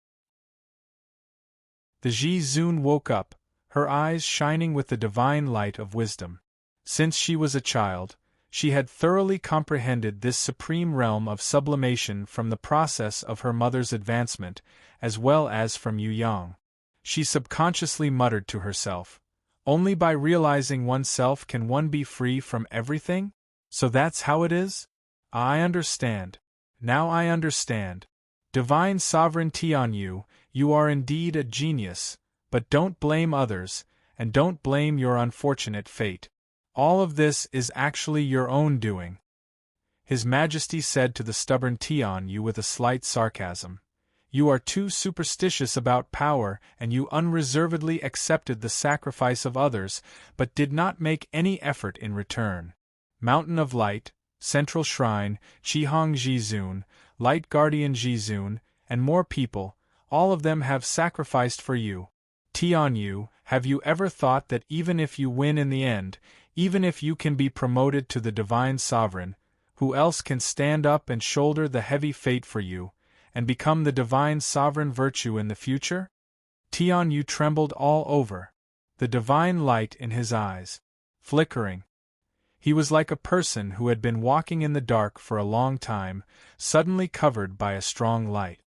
The Ji Zun woke up, her eyes shining with the divine light of wisdom. Since she was a child, she had thoroughly comprehended this supreme realm of sublimation from the process of her mother's advancement, as well as from Yu Yang. She subconsciously muttered to herself, "Only by realizing oneself can one be free from everything? So that's how it is? I understand. Now I understand. Divine Sovereign Tianyu, you are indeed a genius, but don't blame others, and don't blame your unfortunate fate. All of this is actually your own doing," His Majesty said to the stubborn Tianyu with a slight sarcasm. "You are too superstitious about power, and you unreservedly accepted the sacrifice of others, but did not make any effort in return. Mountain of Light, Central Shrine, Qihong Jizun, Light Guardian Jizun, and more people, all of them have sacrificed for you. Tianyu, have you ever thought that even if you win in the end, even if you can be promoted to the Divine Sovereign, who else can stand up and shoulder the heavy fate for you, and become the Divine Sovereign virtue in the future?" Tianyu trembled all over, the divine light in his eyes flickering. He was like a person who had been walking in the dark for a long time, suddenly covered by a strong light.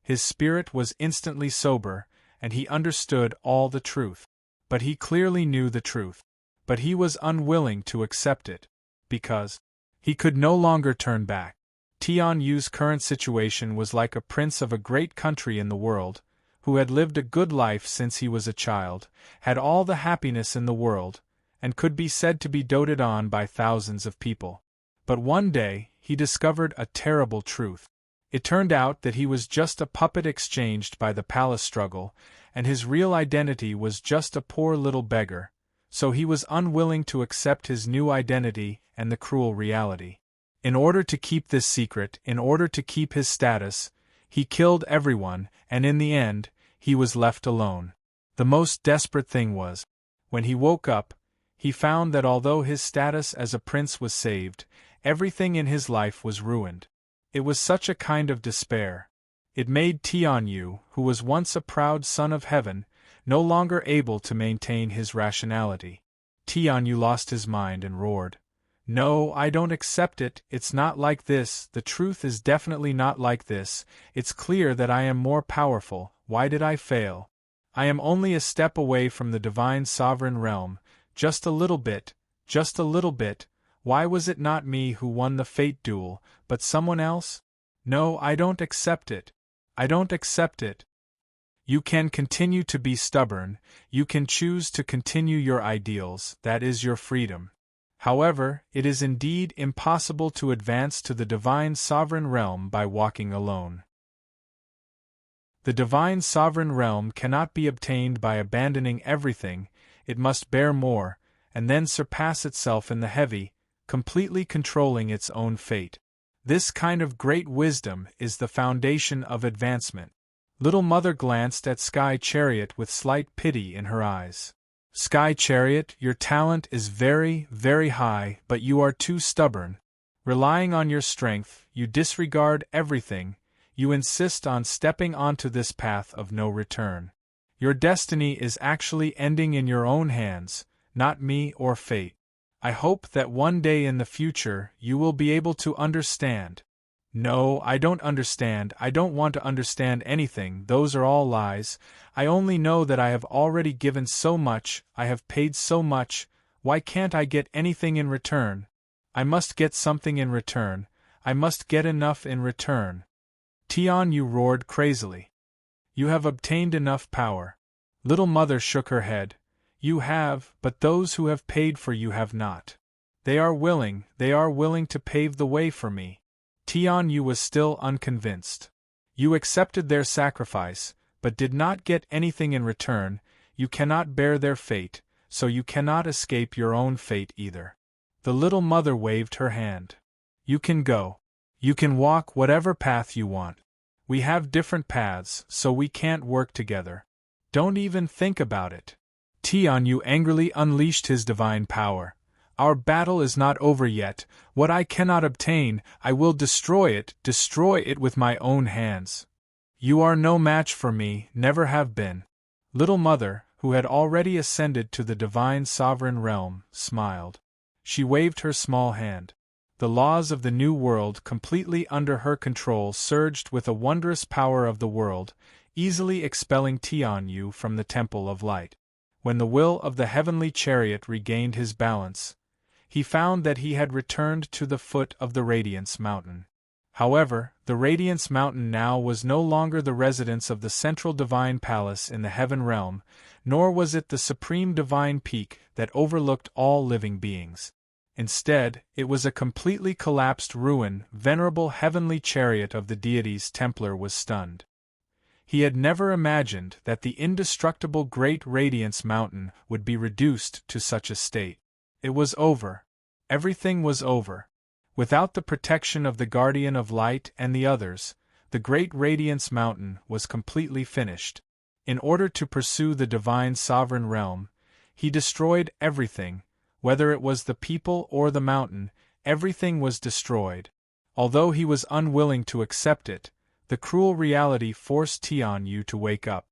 His spirit was instantly sober, and he understood all the truth. But he clearly knew the truth. But he was unwilling to accept it, because he could no longer turn back. Tianyu's current situation was like a prince of a great country in the world, who had lived a good life since he was a child, had all the happiness in the world, and could be said to be doted on by thousands of people. But one day, he discovered a terrible truth. It turned out that he was just a puppet exchanged by the palace struggle, and his real identity was just a poor little beggar, so he was unwilling to accept his new identity and the cruel reality. In order to keep this secret, in order to keep his status, he killed everyone, and in the end, he was left alone. The most desperate thing was, when he woke up, he found that although his status as a prince was saved, everything in his life was ruined. It was such a kind of despair. It made Tianyu, who was once a proud son of heaven, no longer able to maintain his rationality. Tianyu lost his mind and roared, "No, I don't accept it, it's not like this, the truth is definitely not like this, it's clear that I am more powerful, why did I fail? I am only a step away from the divine sovereign realm, just a little bit, just a little bit, why was it not me who won the fate duel, but someone else? No, I don't accept it. I don't accept it." You can continue to be stubborn, you can choose to continue your ideals, that is your freedom. However, it is indeed impossible to advance to the divine sovereign realm by walking alone. The divine sovereign realm cannot be obtained by abandoning everything, it must bear more, and then surpass itself in the heavy, completely controlling its own fate. This kind of great wisdom is the foundation of advancement. Little Mother glanced at Sky Chariot with slight pity in her eyes. "Sky Chariot, your talent is very, very high, but you are too stubborn. Relying on your strength, you disregard everything, you insist on stepping onto this path of no return. Your destiny is actually ending in your own hands, not me or fate. I hope that one day in the future you will be able to understand." "No, I don't understand, I don't want to understand anything, those are all lies, I only know that I have already given so much, I have paid so much, why can't I get anything in return? I must get something in return, I must get enough in return." Tianyu roared crazily. "You have obtained enough power." Little Mother shook her head. "You have, but those who have paid for you have not. They are willing to pave the way for me." Tianyu was still unconvinced. "You accepted their sacrifice, but did not get anything in return, you cannot bear their fate, so you cannot escape your own fate either. The little mother waved her hand. You can go. You can walk whatever path you want. We have different paths, so we can't work together. Don't even think about it. Tianyu angrily unleashed his divine power. Our battle is not over yet. What I cannot obtain, I will destroy it with my own hands. You are no match for me, never have been. Little Mother, who had already ascended to the divine sovereign realm, smiled. She waved her small hand. The laws of the new world, completely under her control, surged with a wondrous power of the world, easily expelling Tianyu from the Temple of Light. When the will of the heavenly chariot regained his balance, he found that he had returned to the foot of the Radiance Mountain. However, the Radiance Mountain now was no longer the residence of the central divine palace in the heaven realm, nor was it the supreme divine peak that overlooked all living beings. Instead, it was a completely collapsed ruin. Venerable heavenly chariot of the deities Templar was stunned. He had never imagined that the indestructible Great Radiance Mountain would be reduced to such a state. It was over. Everything was over. Without the protection of the Guardian of Light and the others, the Great Radiance Mountain was completely finished. In order to pursue the divine sovereign realm, he destroyed everything. Whether it was the people or the mountain, everything was destroyed. Although he was unwilling to accept it, the cruel reality forced Tianyu to wake up.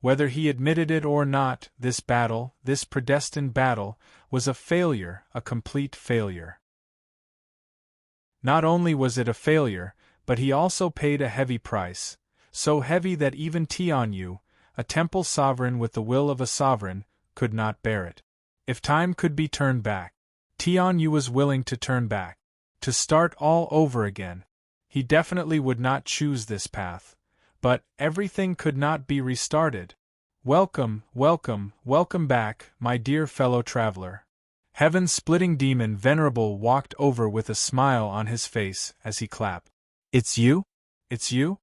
Whether he admitted it or not, this battle, this predestined battle, was a failure, a complete failure. Not only was it a failure, but he also paid a heavy price, so heavy that even Tianyu, a temple sovereign with the will of a sovereign, could not bear it. If time could be turned back, Tianyu was willing to turn back, to start all over again. He definitely would not choose this path, but everything could not be restarted. Welcome, welcome, welcome back, my dear fellow traveler. Heaven-splitting demon Venerable walked over with a smile on his face as he clapped. It's you? It's you?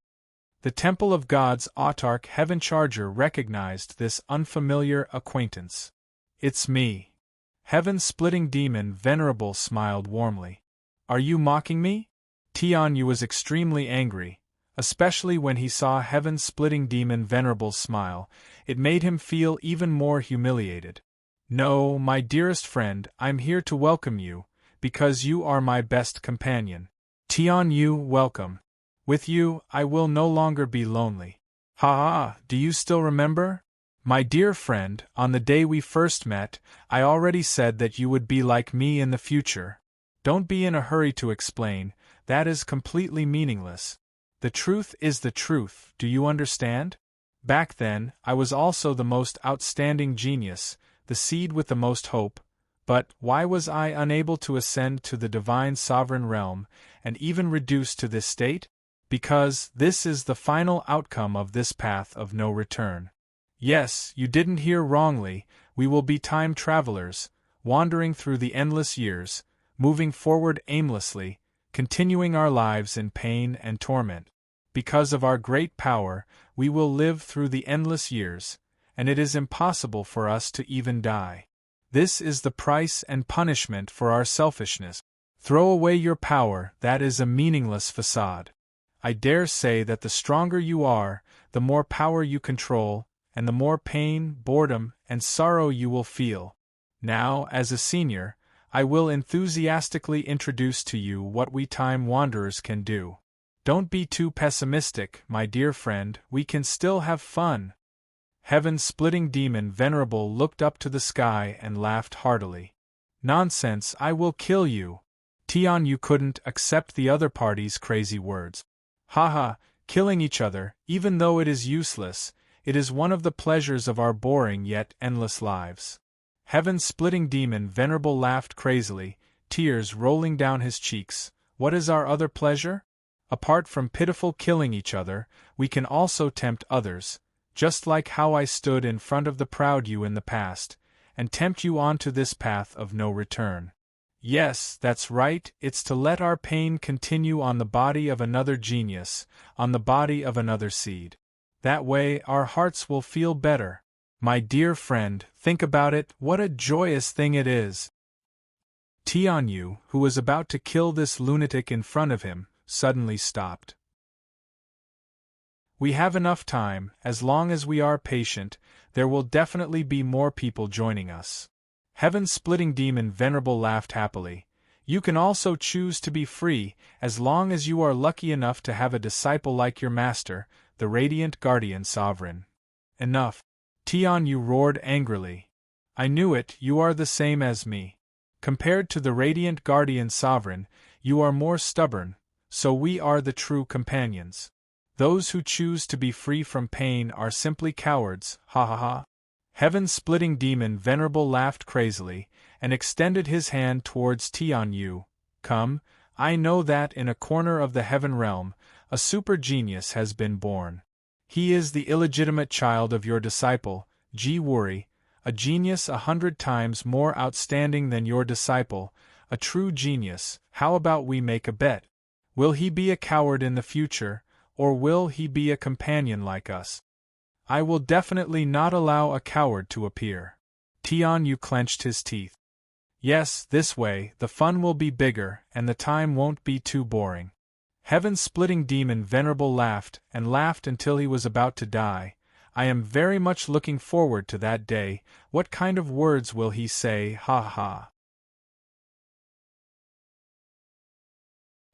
The Temple of God's autarch Heaven Charger recognized this unfamiliar acquaintance. It's me. Heaven-splitting demon Venerable smiled warmly. Are you mocking me? Tianyu was extremely angry, especially when he saw heaven-splitting demon Venerable's smile. It made him feel even more humiliated. No, my dearest friend, I'm here to welcome you, because you are my best companion. Tianyu, welcome. With you, I will no longer be lonely. Ha! Do you still remember? My dear friend, on the day we first met, I already said that you would be like me in the future. Don't be in a hurry to explain, that is completely meaningless. The truth is the truth, do you understand? Back then, I was also the most outstanding genius, the seed with the most hope, but why was I unable to ascend to the divine sovereign realm, and even reduced to this state? Because this is the final outcome of this path of no return. Yes, you didn't hear wrongly, we will be time travelers, wandering through the endless years, moving forward aimlessly, continuing our lives in pain and torment. Because of our great power, we will live through the endless years, and it is impossible for us to even die. This is the price and punishment for our selfishness. Throw away your power, that is a meaningless facade. I dare say that the stronger you are, the more power you control, and the more pain, boredom, and sorrow you will feel. Now, as a senior, I will enthusiastically introduce to you what we time wanderers can do. Don't be too pessimistic, my dear friend, we can still have fun. Heaven-splitting demon Venerable looked up to the sky and laughed heartily. Nonsense, I will kill you. Tianyu couldn't accept the other party's crazy words. Haha, killing each other, even though it is useless, it is one of the pleasures of our boring yet endless lives. Heaven-splitting demon Venerable laughed crazily, tears rolling down his cheeks. What is our other pleasure? Apart from pitiful killing each other, we can also tempt others, just like how I stood in front of the proud you in the past, and tempt you onto this path of no return. Yes, that's right, it's to let our pain continue on the body of another genius, on the body of another seed. That way our hearts will feel better. My dear friend, think about it, what a joyous thing it is. Tianyu, who was about to kill this lunatic in front of him, suddenly stopped. We have enough time, as long as we are patient, there will definitely be more people joining us. Heaven-splitting demon Venerable laughed happily. You can also choose to be free, as long as you are lucky enough to have a disciple like your master, the radiant guardian sovereign. Enough. Tianyu roared angrily. I knew it, you are the same as me. Compared to the radiant guardian sovereign, you are more stubborn, so we are the true companions. Those who choose to be free from pain are simply cowards, ha ha ha. Heaven-splitting demon Venerable laughed crazily, and extended his hand towards Tianyu. Come, I know that in a corner of the heaven realm, a super genius has been born. He is the illegitimate child of your disciple, Ji Wuri, a genius 100 times more outstanding than your disciple, a true genius. How about we make a bet? Will he be a coward in the future, or will he be a companion like us? I will definitely not allow a coward to appear. Tianyu clenched his teeth. Yes, this way, the fun will be bigger, and the time won't be too boring. Heaven-splitting demon Venerable laughed, and laughed until he was about to die. I am very much looking forward to that day. What kind of words will he say, ha ha.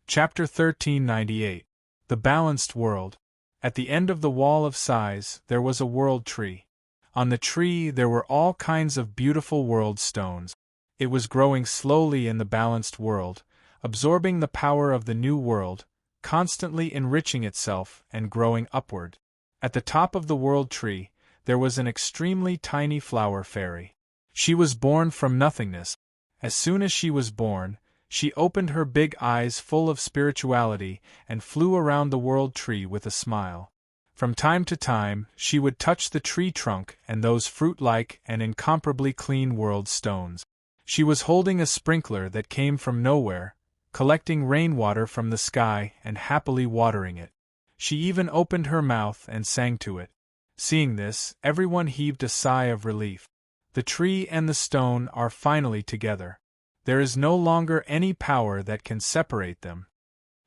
Chapter 1398. The Balanced World. At the end of the Wall of Sighs, there was a world tree. On the tree there were all kinds of beautiful world stones. It was growing slowly in the balanced world, absorbing the power of the new world, constantly enriching itself and growing upward. At the top of the world tree, there was an extremely tiny flower fairy. She was born from nothingness. As soon as she was born, she opened her big eyes full of spirituality and flew around the world tree with a smile. From time to time, she would touch the tree trunk and those fruit-like and incomparably clean world stones. She was holding a sprinkler that came from nowhere, collecting rainwater from the sky and happily watering it. She even opened her mouth and sang to it. Seeing this, everyone heaved a sigh of relief. The tree and the stone are finally together. There is no longer any power that can separate them.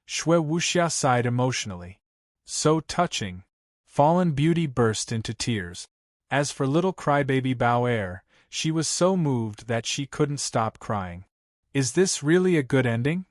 Shui Wuxia sighed emotionally. So touching. Fallen Beauty burst into tears. As for little crybaby Bao Er, she was so moved that she couldn't stop crying. Is this really a good ending?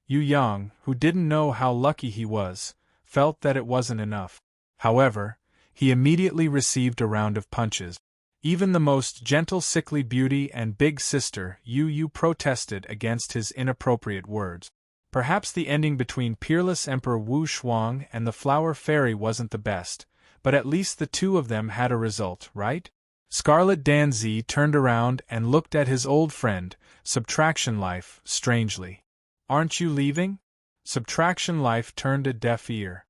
Yu Yang, who didn't know how lucky he was, felt that it wasn't enough. However, he immediately received a round of punches. Even the most gentle sickly beauty and big sister Yu protested against his inappropriate words. Perhaps the ending between peerless Emperor Wu Shuang and the Flower Fairy wasn't the best, but at least the two of them had a result, right? Scarlet Danzi turned around and looked at his old friend, Subtraction Life, strangely. Aren't you leaving? Subtraction Life turned a deaf ear.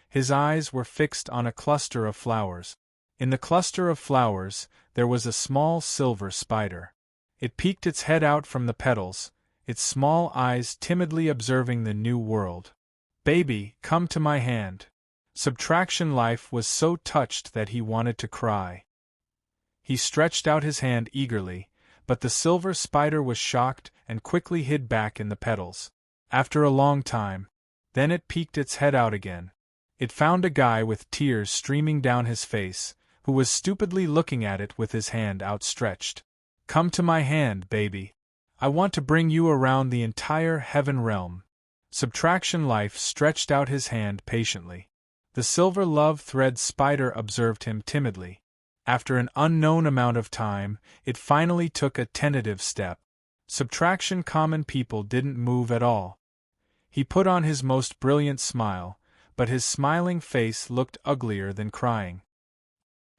His eyes were fixed on a cluster of flowers. In the cluster of flowers, there was a small silver spider. It peeked its head out from the petals, its small eyes timidly observing the new world. Baby, come to my hand. Subtraction Life was so touched that he wanted to cry. He stretched out his hand eagerly, but the silver spider was shocked and quickly hid back in the petals. After a long time, then it peeked its head out again. It found a guy with tears streaming down his face, who was stupidly looking at it with his hand outstretched. Come to my hand, baby. I want to bring you around the entire heaven realm. Subtraction Life stretched out his hand patiently. The silver love thread spider observed him timidly. After an unknown amount of time, it finally took a tentative step. Subtraction common people didn't move at all. He put on his most brilliant smile, but his smiling face looked uglier than crying.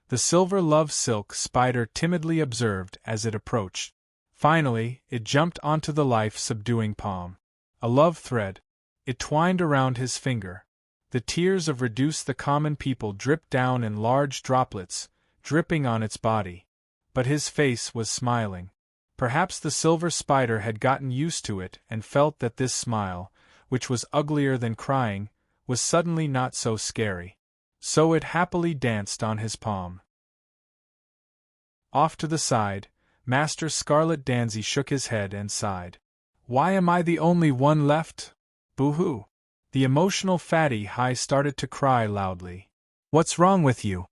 The silver love silk spider timidly observed as it approached. Finally, it jumped onto the life-subduing palm. A love thread. It twined around his finger. The tears of Reduce the Common People dripped down in large droplets, dripping on its body. But his face was smiling. Perhaps the silver spider had gotten used to it and felt that this smile, which was uglier than crying, was suddenly not so scary. So it happily danced on his palm. Off to the side, Master Scarlet Danzy shook his head and sighed. Why am I the only one left? Boo-hoo. The emotional Fatty Hai started to cry loudly. What's wrong with you?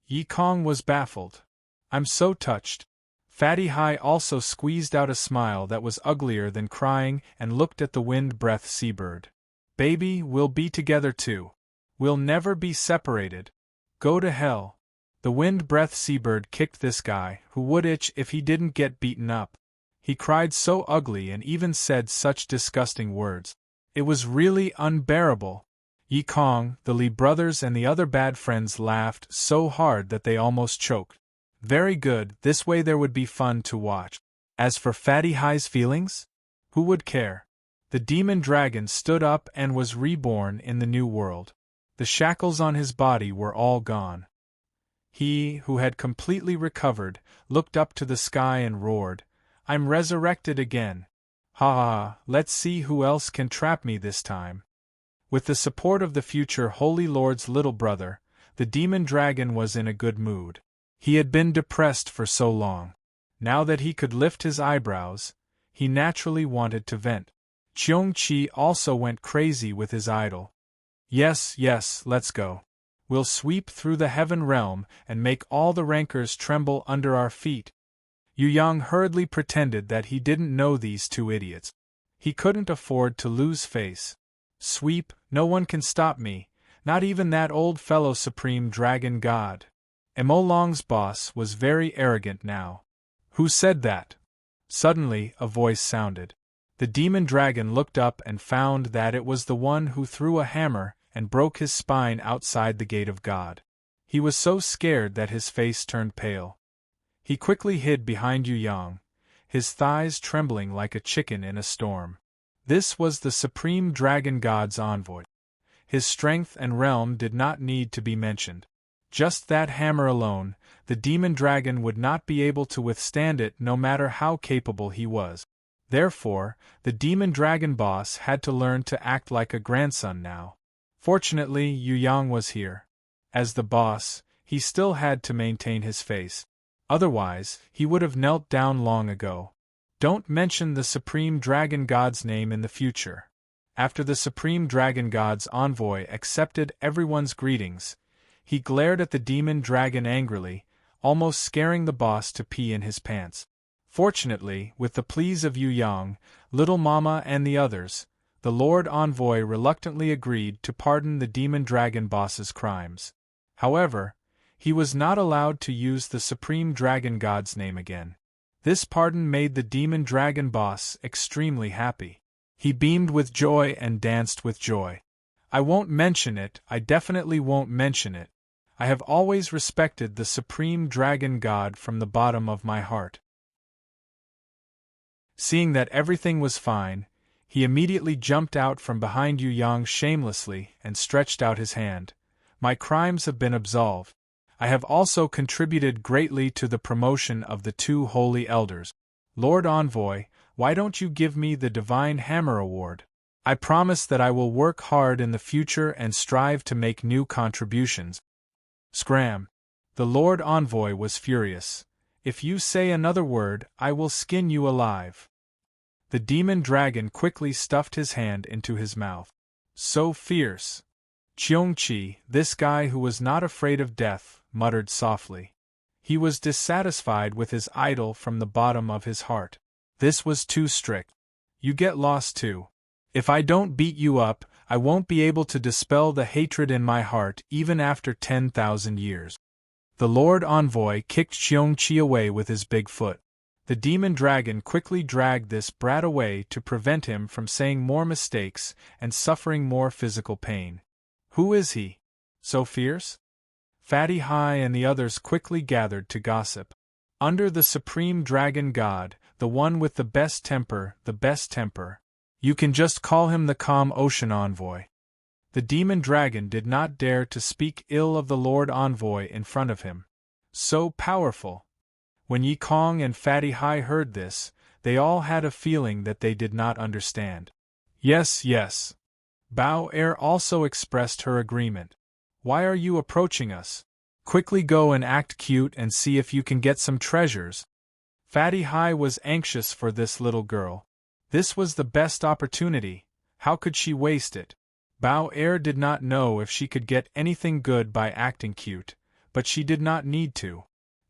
Yi Kong was baffled. I'm so touched. Fatty Hai also squeezed out a smile that was uglier than crying and looked at the wind-breath seabird. Baby, we'll be together too. We'll never be separated. Go to hell. The wind-breath seabird kicked this guy, who would itch if he didn't get beaten up. He cried so ugly and even said such disgusting words. It was really unbearable. Yi Kong, the Li brothers and the other bad friends laughed so hard that they almost choked. Very good, this way there would be fun to watch. As for Fatty Hai's feelings? Who would care? The demon dragon stood up and was reborn in the new world. The shackles on his body were all gone. He, who had completely recovered, looked up to the sky and roared, I'm resurrected again. Ha ha, let's see who else can trap me this time. With the support of the future Holy Lord's little brother, the demon dragon was in a good mood. He had been depressed for so long. Now that he could lift his eyebrows, he naturally wanted to vent. Cheong-chi also went crazy with his idol. Yes, let's go. We'll sweep through the heaven realm and make all the rankers tremble under our feet. Yu Yang hurriedly pretended that he didn't know these two idiots. He couldn't afford to lose face. Sweep, no one can stop me, not even that old fellow Supreme Dragon God. Emolong's boss was very arrogant now. Who said that? Suddenly, a voice sounded. The demon dragon looked up and found that it was the one who threw a hammer and broke his spine outside the gate of God. He was so scared that his face turned pale. He quickly hid behind Yu Yang, his thighs trembling like a chicken in a storm. This was the Supreme Dragon God's envoy. His strength and realm did not need to be mentioned. Just that hammer alone, the demon dragon would not be able to withstand it no matter how capable he was. Therefore, the demon dragon boss had to learn to act like a grandson now. Fortunately, Yu Yang was here. As the boss, he still had to maintain his face. Otherwise, he would have knelt down long ago. Don't mention the Supreme Dragon God's name in the future. After the Supreme Dragon God's envoy accepted everyone's greetings, he glared at the demon dragon angrily, almost scaring the boss to pee in his pants. Fortunately, with the pleas of Yu Yang, Little Mama and the others, the Lord Envoy reluctantly agreed to pardon the demon dragon boss's crimes. However, he was not allowed to use the Supreme Dragon God's name again. This pardon made the demon dragon boss extremely happy. He beamed with joy and danced with joy. I won't mention it, I definitely won't mention it. I have always respected the Supreme Dragon God from the bottom of my heart. Seeing that everything was fine, he immediately jumped out from behind Yu Yang shamelessly and stretched out his hand. My crimes have been absolved. I have also contributed greatly to the promotion of the two holy elders. Lord Envoy, why don't you give me the Divine Hammer Award? I promise that I will work hard in the future and strive to make new contributions. Scram! The Lord Envoy was furious. If you say another word, I will skin you alive. The demon dragon quickly stuffed his hand into his mouth. So fierce! Cheong-chi, this guy who was not afraid of death, muttered softly. He was dissatisfied with his idol from the bottom of his heart. This was too strict. You get lost too. If I don't beat you up, I won't be able to dispel the hatred in my heart even after 10,000 years. The Lord Envoy kicked Cheong-chi away with his big foot. The demon dragon quickly dragged this brat away to prevent him from saying more mistakes and suffering more physical pain. Who is he? So fierce? Fatty Hai and the others quickly gathered to gossip. Under the Supreme Dragon God, the one with the best temper. You can just call him the calm ocean envoy. The demon dragon did not dare to speak ill of the Lord Envoy in front of him. So powerful. When Yi Kong and Fatty Hai heard this, they all had a feeling that they did not understand. Yes. Bao Er also expressed her agreement. Why are you approaching us? Quickly go and act cute and see if you can get some treasures. Fatty Hai was anxious for this little girl. This was the best opportunity. How could she waste it? Bao Er did not know if she could get anything good by acting cute, but she did not need to.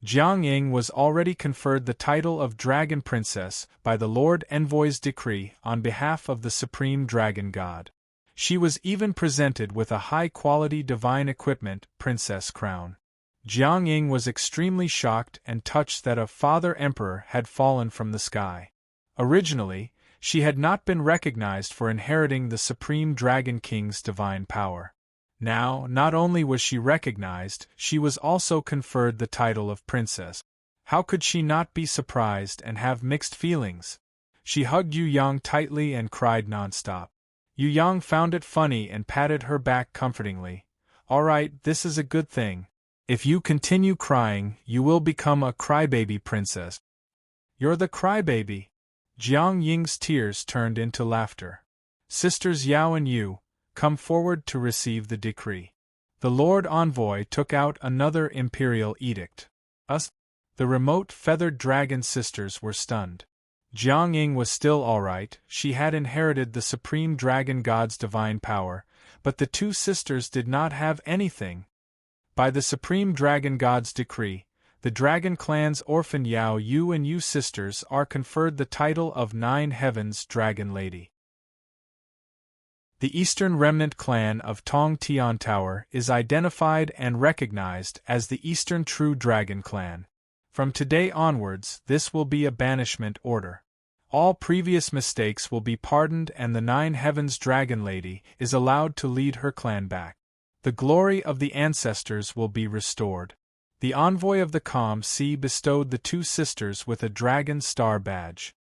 Jiang Ying was already conferred the title of Dragon Princess by the Lord Envoy's decree on behalf of the Supreme Dragon God. She was even presented with a high-quality divine equipment princess crown. Jiang Ying was extremely shocked and touched that a father emperor had fallen from the sky. Originally, she had not been recognized for inheriting the Supreme Dragon King's divine power. Now, not only was she recognized, she was also conferred the title of princess. How could she not be surprised and have mixed feelings? She hugged Yu Yang tightly and cried nonstop. Yu Yang found it funny and patted her back comfortingly. All right, this is a good thing. If you continue crying, you will become a crybaby princess. You're the crybaby. Jiang Ying's tears turned into laughter. Sisters Yao and Yu, come forward to receive the decree. The Lord Envoy took out another imperial edict. The remote feathered dragon sisters were stunned. Jiang Ying was still all right, she had inherited the Supreme Dragon God's divine power, but the two sisters did not have anything. By the Supreme Dragon God's decree, the Dragon Clan's orphan Yao Yu and Yu sisters are conferred the title of Nine Heavens Dragon Lady. The Eastern Remnant Clan of Tong Tian Tower is identified and recognized as the Eastern True Dragon Clan. From today onwards, this will be a banishment order. All previous mistakes will be pardoned and the Nine Heavens Dragon Lady is allowed to lead her clan back. The glory of the ancestors will be restored. The envoy of the Calm Sea bestowed the two sisters with a dragon star badge.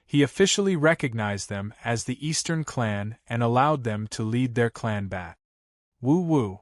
He officially recognized them as the Eastern Clan and allowed them to lead their clan back. Woo woo.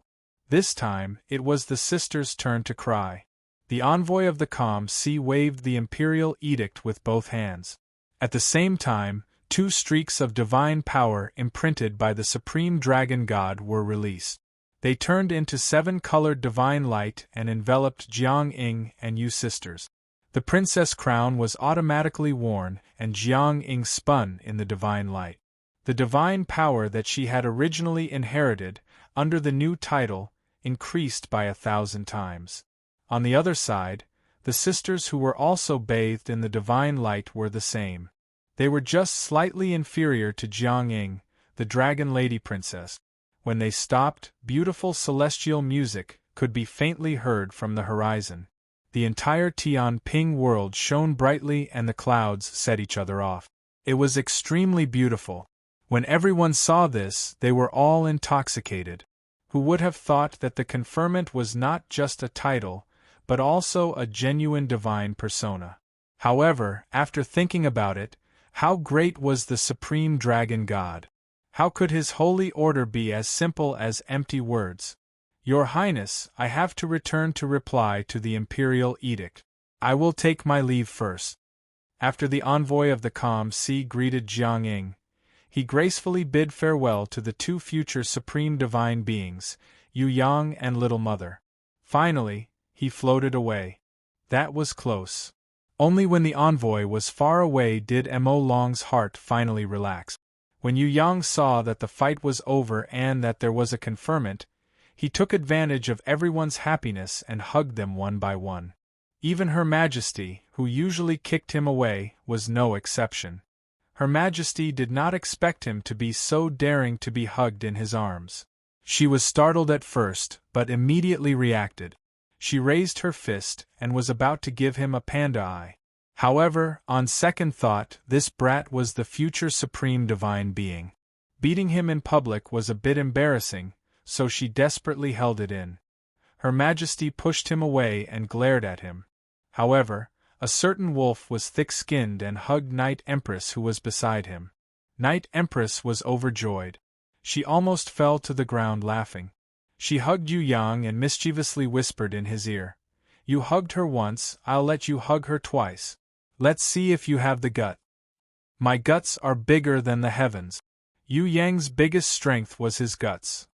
This time, it was the sisters' turn to cry. The envoy of the Calm Sea waved the imperial edict with both hands. At the same time, two streaks of divine power imprinted by the Supreme Dragon God were released. They turned into 7-colored divine light and enveloped Jiang Ying and Yu sisters. The princess crown was automatically worn, and Jiang Ying spun in the divine light. The divine power that she had originally inherited, under the new title, increased by 1,000 times. On the other side, the sisters who were also bathed in the divine light were the same. They were just slightly inferior to Jiang Ying, the Dragon Lady Princess. When they stopped, beautiful celestial music could be faintly heard from the horizon. The entire Tianping world shone brightly and the clouds set each other off. It was extremely beautiful. When everyone saw this, they were all intoxicated. Who would have thought that the conferment was not just a title, but also a genuine divine persona? However, after thinking about it, how great was the Supreme Dragon God? How could his holy order be as simple as empty words? Your Highness, I have to return to reply to the imperial edict. I will take my leave first. After the envoy of the Calm Sea greeted Jiang Ying, he gracefully bid farewell to the two future supreme divine beings, Yu Yang and Little Mother. Finally, he floated away. That was close. Only when the envoy was far away did Mo Long's heart finally relax. When Yu Yang saw that the fight was over and that there was a conferment, he took advantage of everyone's happiness and hugged them one by one. Even Her Majesty, who usually kicked him away, was no exception. Her Majesty did not expect him to be so daring to be hugged in his arms. She was startled at first, but immediately reacted. She raised her fist and was about to give him a panda eye. However, on second thought, this brat was the future supreme divine being. Beating him in public was a bit embarrassing, so she desperately held it in. Her Majesty pushed him away and glared at him. However, a certain wolf was thick-skinned and hugged Night Empress who was beside him. Night Empress was overjoyed. She almost fell to the ground laughing. She hugged Yu Yang and mischievously whispered in his ear, "You hugged her once, I'll let you hug her twice. Let's see if you have the gut." My guts are bigger than the heavens. Yu Yang's biggest strength was his guts.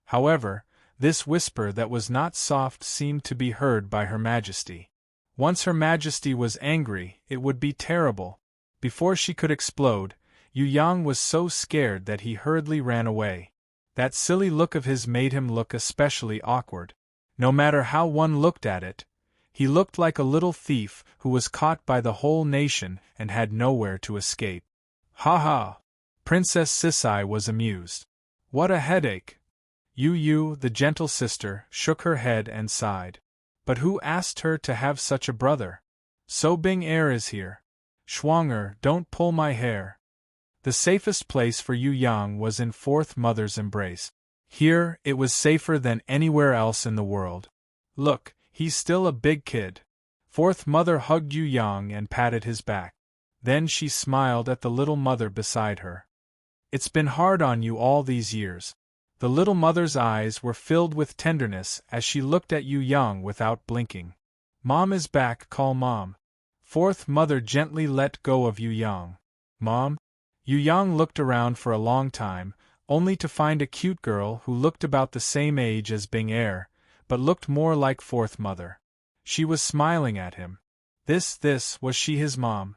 However, This whisper that was not soft seemed to be heard by Her Majesty. Once Her Majesty was angry, it would be terrible. Before she could explode, Yu Yang was so scared that he hurriedly ran away. That silly look of his made him look especially awkward. No matter how one looked at it, he looked like a little thief who was caught by the whole nation and had nowhere to escape. Ha ha! Princess Sisai was amused. What a headache! Yu, the gentle sister, shook her head and sighed. But who asked her to have such a brother? So Bing Air is here. Schwanger, don't pull my hair. The safest place for Yu Yang was in Fourth Mother's embrace. Here, it was safer than anywhere else in the world. Look, he's still a big kid. Fourth Mother hugged Yu Yang and patted his back. Then she smiled at the little mother beside her. It's been hard on you all these years. The little mother's eyes were filled with tenderness as she looked at Yu Yang without blinking. Mom is back, call Mom. Fourth Mother gently let go of Yu Yang. Mom? Yu Yang looked around for a long time, only to find a cute girl who looked about the same age as Bing Air, but looked more like Fourth Mother. She was smiling at him. Was she his mom?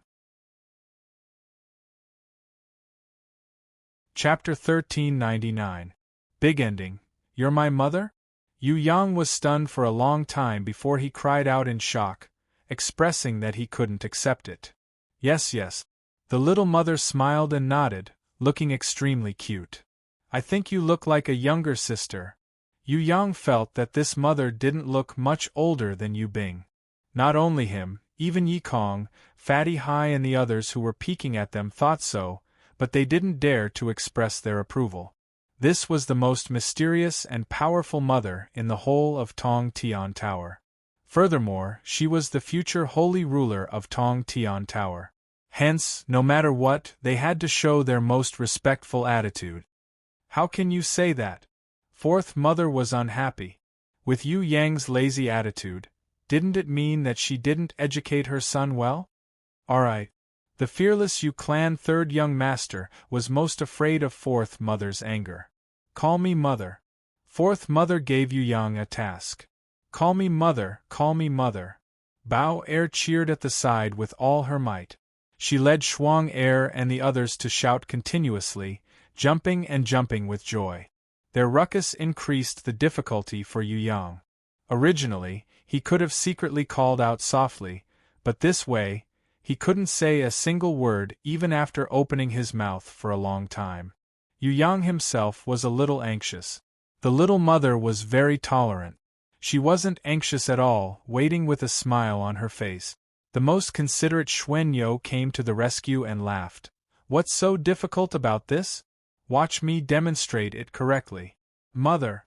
Chapter 1399. Big Ending. You're my mother? Yu Yang was stunned for a long time before he cried out in shock, expressing that he couldn't accept it. Yes. The little mother smiled and nodded, looking extremely cute. I think you look like a younger sister. Yu Yang felt that this mother didn't look much older than Yu Bing. Not only him, even Yi Kong, Fatty Hai and the others who were peeking at them thought so, but they didn't dare to express their approval. This was the most mysterious and powerful mother in the whole of Tong Tian Tower. Furthermore, she was the future holy ruler of Tong Tian Tower. Hence, no matter what, they had to show their most respectful attitude. How can you say that? Fourth Mother was unhappy. With Yu Yang's lazy attitude, didn't it mean that she didn't educate her son well? Alright. The fearless Yu clan third young master was most afraid of Fourth Mother's anger. Call me Mother. Fourth Mother gave Yu Yang a task. Call me Mother, call me Mother. Bao Air cheered at the side with all her might. She led Shuang Air and the others to shout continuously, jumping and jumping with joy. Their ruckus increased the difficulty for Yu Yang. Originally, he could have secretly called out softly, but this way, he couldn't say a single word even after opening his mouth for a long time. Yu Yang himself was a little anxious. The little mother was very tolerant. She wasn't anxious at all, waiting with a smile on her face. The most considerate Xuan Yo came to the rescue and laughed. What's so difficult about this? Watch me demonstrate it correctly. Mother!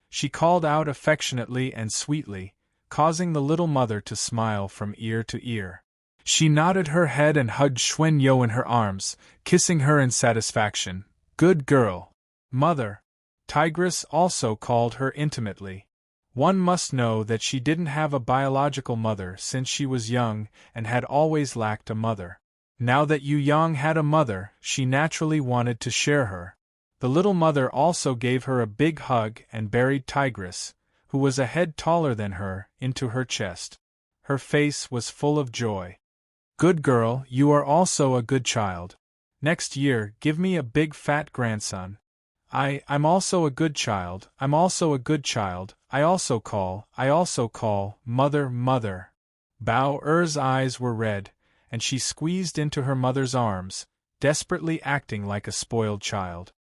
She called out affectionately and sweetly, causing the little mother to smile from ear to ear. She nodded her head and hugged Xuan Yo in her arms, kissing her in satisfaction. Good girl! Mother! Tigress also called her intimately. One must know that she didn't have a biological mother since she was young and had always lacked a mother. Now that Yu Yang had a mother, she naturally wanted to share her. The little mother also gave her a big hug and buried Tigress, who was a head taller than her, into her chest. Her face was full of joy. Good girl, you are also a good child. Next year, give me a big fat grandson. I'm also a good child, I'm also a good child, I also call, mother, mother. Bao Er's eyes were red, and she squeezed into her mother's arms, desperately acting like a spoiled child.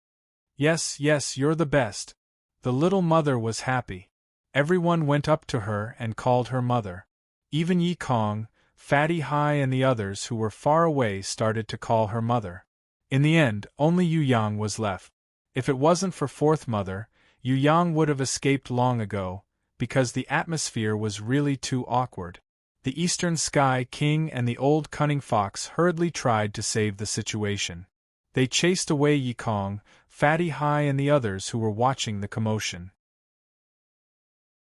Yes, you're the best. The little mother was happy. Everyone went up to her and called her mother. Even Yi Kong, Fatty Hai and the others who were far away started to call her mother. In the end, only Yu Yang was left. If it wasn't for Fourth Mother, Yu Yang would have escaped long ago, because the atmosphere was really too awkward. The Eastern Sky King and the old cunning fox hurriedly tried to save the situation. They chased away Yi Kong, Fatty Hai and the others who were watching the commotion.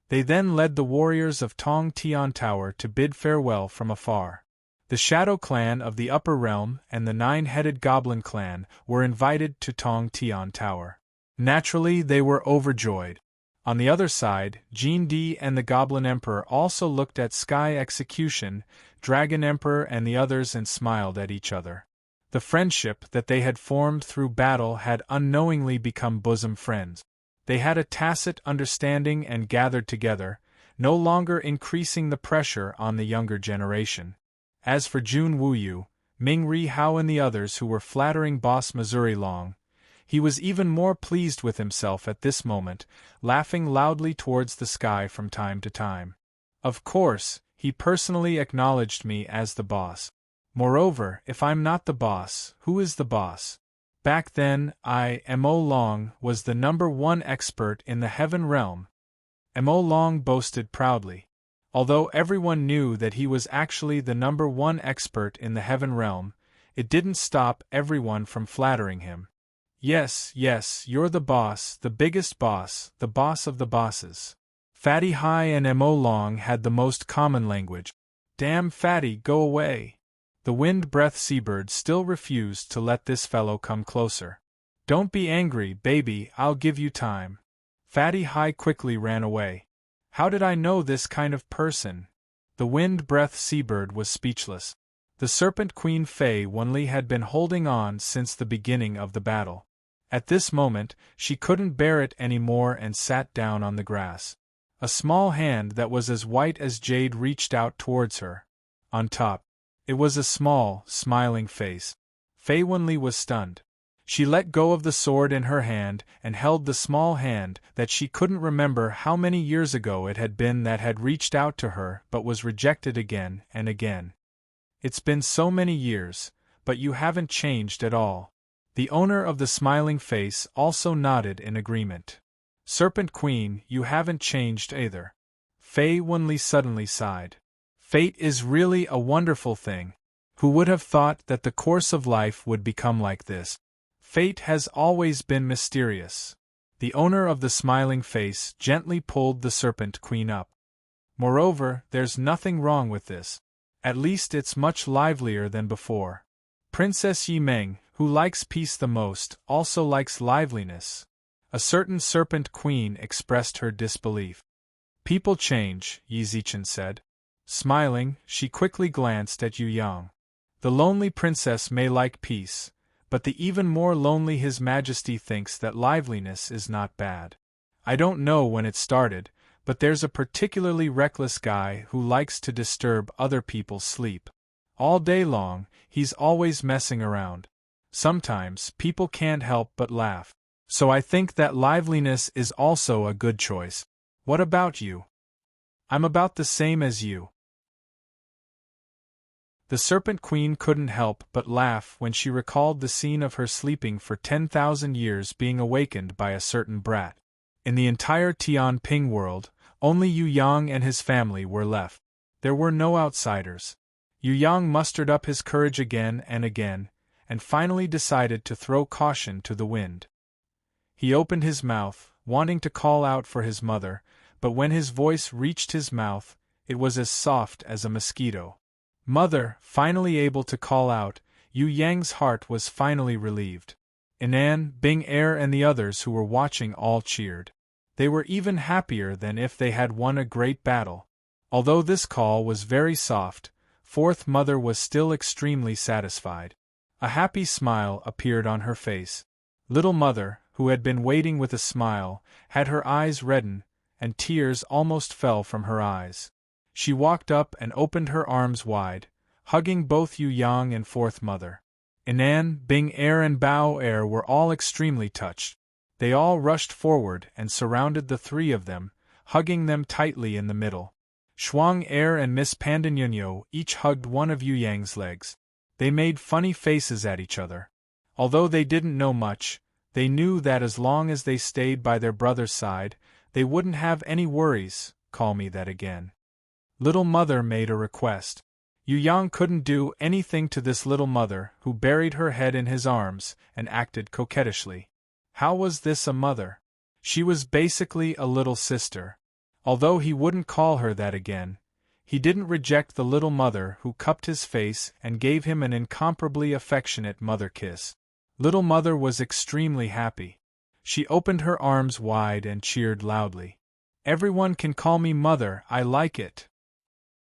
They then led the warriors of Tong Tian Tower to bid farewell from afar. The Shadow Clan of the Upper Realm and the Nine-Headed Goblin Clan were invited to Tong Tian Tower. Naturally, they were overjoyed. On the other side, Jean D and the Goblin Emperor also looked at Sky Execution, Dragon Emperor and the others and smiled at each other. The friendship that they had formed through battle had unknowingly become bosom friends. They had a tacit understanding and gathered together, no longer increasing the pressure on the younger generation. As for Jun Wuyu, Ming Ri Hao and the others who were flattering Boss Missouri Long, he was even more pleased with himself at this moment, laughing loudly towards the sky from time to time. Of course, he personally acknowledged me as the boss. Moreover, if I'm not the boss, who is the boss? Back then, Mo Long, was the #1 expert in the Heaven Realm. Mo Long boasted proudly. Although everyone knew that he was actually the #1 expert in the Heaven Realm, it didn't stop everyone from flattering him. Yes, you're the boss, the biggest boss, the boss of the bosses. Fatty Hai and Mo Long had the most common language. Damn Fatty, go away. The wind-breath seabird still refused to let this fellow come closer. Don't be angry, baby, I'll give you time. Fatty Hai quickly ran away. How did I know this kind of person? The wind-breath seabird was speechless. The Serpent Queen Fei Wenli had been holding on since the beginning of the battle. At this moment, she couldn't bear it any more and sat down on the grass. A small hand that was as white as jade reached out towards her. On top, it was a small, smiling face. Fei Wenli was stunned. She let go of the sword in her hand and held the small hand that she couldn't remember how many years ago it had been that had reached out to her but was rejected again and again. It's been so many years, but you haven't changed at all. The owner of the smiling face also nodded in agreement. Serpent Queen, you haven't changed either. Fei Wenli suddenly sighed. Fate is really a wonderful thing. Who would have thought that the course of life would become like this? Fate has always been mysterious. The owner of the smiling face gently pulled the Serpent Queen up. Moreover, there's nothing wrong with this. At least it's much livelier than before. Princess Yi Meng, who likes peace the most, also likes liveliness. A certain Serpent Queen expressed her disbelief. People change, Yi Zichen said. Smiling, she quickly glanced at Yu Yang. The lonely princess may like peace, but the even more lonely His Majesty thinks that liveliness is not bad. I don't know when it started, but there's a particularly reckless guy who likes to disturb other people's sleep. All day long, he's always messing around. Sometimes, people can't help but laugh. So I think that liveliness is also a good choice. What about you? I'm about the same as you. The Serpent Queen couldn't help but laugh when she recalled the scene of her sleeping for 10,000 years being awakened by a certain brat. In the entire Tianping world, only Yu Yang and his family were left. There were no outsiders. Yu Yang mustered up his courage again, and finally decided to throw caution to the wind. He opened his mouth, wanting to call out for his mother, but when his voice reached his mouth, it was as soft as a mosquito. Mother, finally able to call out, Yu Yang's heart was finally relieved. Inan, Bing Er and the others who were watching all cheered. They were even happier than if they had won a great battle. Although this call was very soft, Fourth Mother was still extremely satisfied. A happy smile appeared on her face. Little Mother, who had been waiting with a smile, had her eyes redden, and tears almost fell from her eyes. She walked up and opened her arms wide, hugging both Yu Yang and Fourth Mother. Inan, Bing Er and Bao Er were all extremely touched. They all rushed forward and surrounded the three of them, hugging them tightly in the middle. Shuang Er and Miss Pandanyunyo each hugged one of Yu Yang's legs. They made funny faces at each other. Although they didn't know much, they knew that as long as they stayed by their brother's side, they wouldn't have any worries. Call me that again. Little Mother made a request. Yu Yang couldn't do anything to this Little Mother, who buried her head in his arms and acted coquettishly. How was this a mother? She was basically a little sister. Although he wouldn't call her that again, he didn't reject the Little Mother who cupped his face and gave him an incomparably affectionate mother kiss. Little Mother was extremely happy. She opened her arms wide and cheered loudly. Everyone can call me mother, I like it.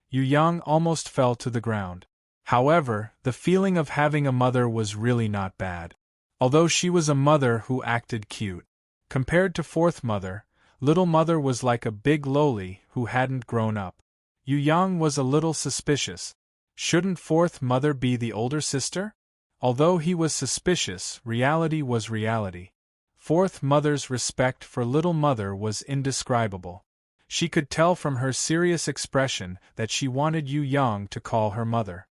Yu Yang almost fell to the ground. However, the feeling of having a mother was really not bad. Although she was a mother who acted cute. Compared to fourth mother, little mother was like a big loli who hadn't grown up. Yu Yang was a little suspicious. Shouldn't fourth mother be the older sister? Although he was suspicious, reality was reality. Fourth mother's respect for little mother was indescribable. She could tell from her serious expression that she wanted Yu Yang to call her mother.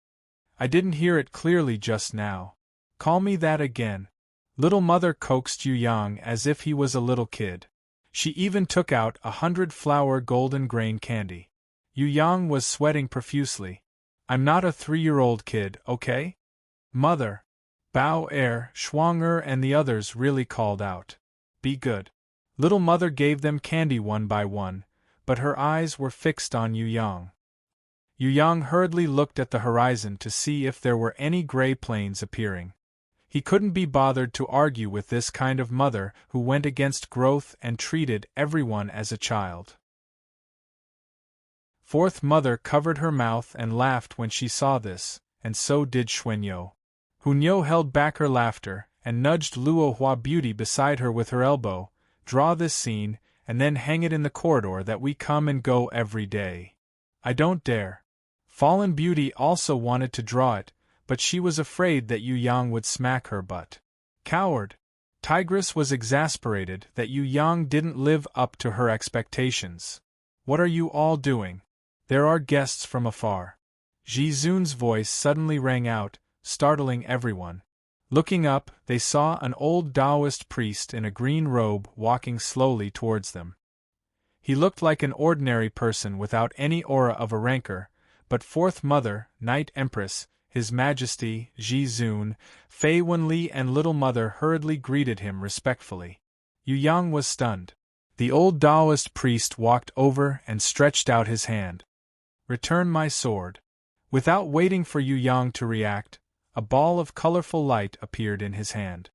I didn't hear it clearly just now. Call me that again. Little mother coaxed Yu Yang as if he was a little kid. She even took out 100-flower golden grain candy. Yu Yang was sweating profusely. I'm not a 3-year-old kid, okay? Mother. Bao Er, Shuang and the others really called out. Be good. Little mother gave them candy one by one, but her eyes were fixed on Yu Yang. Yu Yang hurriedly looked at the horizon to see if there were any gray planes appearing. He couldn't be bothered to argue with this kind of mother who went against growth and treated everyone as a child. Fourth mother covered her mouth and laughed when she saw this, and so did Xuanyo. Hunyo held back her laughter and nudged Luo Hua Beauty beside her with her elbow. Draw this scene, and then hang it in the corridor that we come and go every day. I don't dare. Fallen Beauty also wanted to draw it, but she was afraid that Yu Yang would smack her butt. Coward! Tigress was exasperated that Yu Yang didn't live up to her expectations. What are you all doing? There are guests from afar. Ji Zun's voice suddenly rang out, startling everyone. Looking up, they saw an old Taoist priest in a green robe walking slowly towards them. He looked like an ordinary person without any aura of a rancor, but Fourth Mother, Night Empress, His Majesty, Ji Zun, Fei Wenli and Little Mother hurriedly greeted him respectfully. Yu Yang was stunned. The old Taoist priest walked over and stretched out his hand. Return my sword. Without waiting for Yu Yang to react, a ball of colorful light appeared in his hand.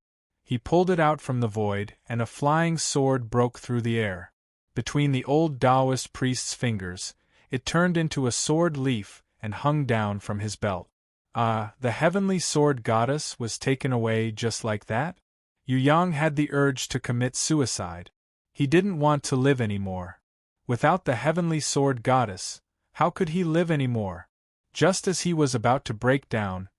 He pulled it out from the void, and a flying sword broke through the air. Between the old Taoist priest's fingers, it turned into a sword leaf and hung down from his belt. Ah, the heavenly sword goddess was taken away just like that? Yu Yang had the urge to commit suicide. He didn't want to live anymore. Without the heavenly sword goddess, how could he live anymore? Just as he was about to break down,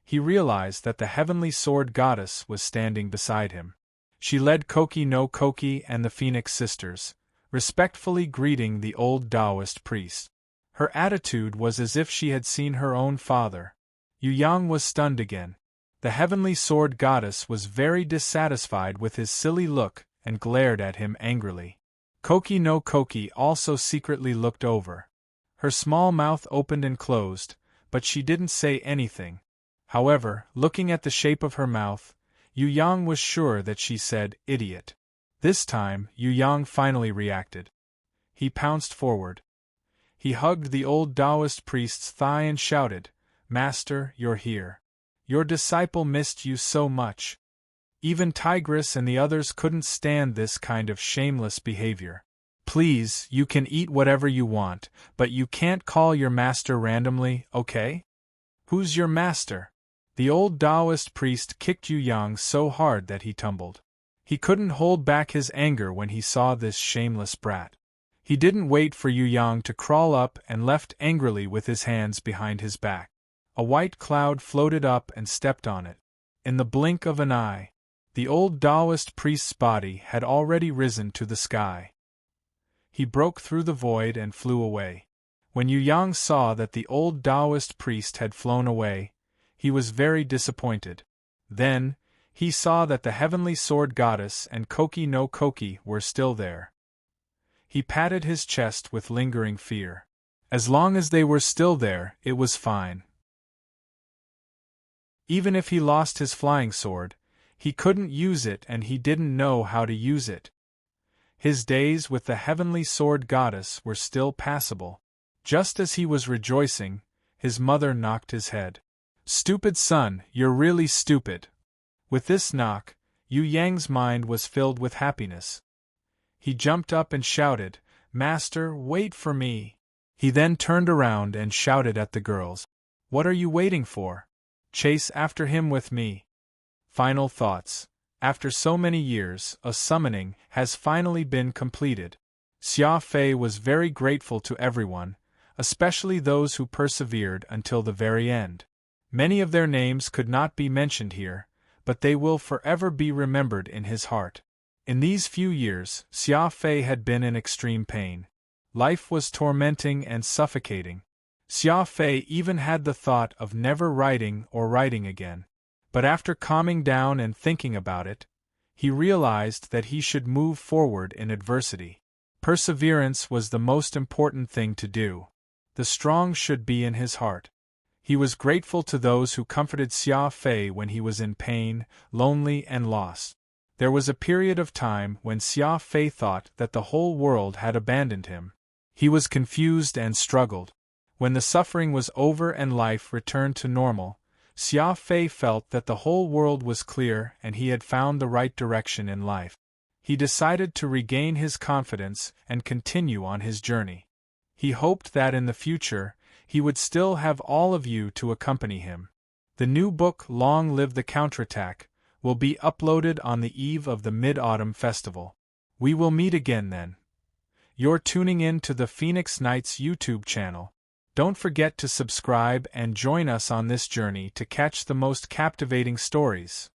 he realized that the heavenly sword goddess was standing beside him. She led Koki no Koki and the Phoenix sisters, respectfully greeting the old Taoist priest. Her attitude was as if she had seen her own father. Yu Yang was stunned again. The heavenly sword goddess was very dissatisfied with his silly look and glared at him angrily. Koki no Koki also secretly looked over. Her small mouth opened and closed, but she didn't say anything. However, looking at the shape of her mouth, Yu Yang was sure that she said, idiot. This time, Yu Yang finally reacted. He pounced forward. He hugged the old Taoist priest's thigh and shouted, Master, you're here. Your disciple missed you so much. Even Tigress and the others couldn't stand this kind of shameless behavior. Please, you can eat whatever you want, but you can't call your master randomly, okay? Who's your master? The old Taoist priest kicked Yu Yang so hard that he tumbled. He couldn't hold back his anger when he saw this shameless brat. He didn't wait for Yu Yang to crawl up and left angrily with his hands behind his back. A white cloud floated up and stepped on it. In the blink of an eye, the old Taoist priest's body had already risen to the sky. He broke through the void and flew away. When Yu Yang saw that the old Taoist priest had flown away, he was very disappointed. Then, he saw that the heavenly sword goddess and Koki no Koki were still there. He patted his chest with lingering fear. As long as they were still there, it was fine. Even if he lost his flying sword, he couldn't use it and he didn't know how to use it. His days with the heavenly sword goddess were still passable. Just as he was rejoicing, his mother knocked his head. Stupid son, you're really stupid. With this knock, Yu Yang's mind was filled with happiness. He jumped up and shouted, "Master, wait for me!" He then turned around and shouted at the girls, "What are you waiting for? Chase after him with me." Final thoughts. After so many years, a summoning has finally been completed. Xia Fei was very grateful to everyone, especially those who persevered until the very end. Many of their names could not be mentioned here, but they will forever be remembered in his heart. In these few years, Xia Fei had been in extreme pain. Life was tormenting and suffocating. Xia Fei even had the thought of never writing or writing again. But after calming down and thinking about it, he realized that he should move forward in adversity. Perseverance was the most important thing to do. The strong should be in his heart. He was grateful to those who comforted Xia Fei when he was in pain, lonely and lost. There was a period of time when Xia Fei thought that the whole world had abandoned him. He was confused and struggled. When the suffering was over and life returned to normal, Xia Fei felt that the whole world was clear and he had found the right direction in life. He decided to regain his confidence and continue on his journey. He hoped that in the future, he would still have all of you to accompany him. The new book, Long Live the Counterattack, will be uploaded on the eve of the Mid-Autumn Festival. We will meet again then. You're tuning in to the Phoenix Nights YouTube channel. Don't forget to subscribe and join us on this journey to catch the most captivating stories.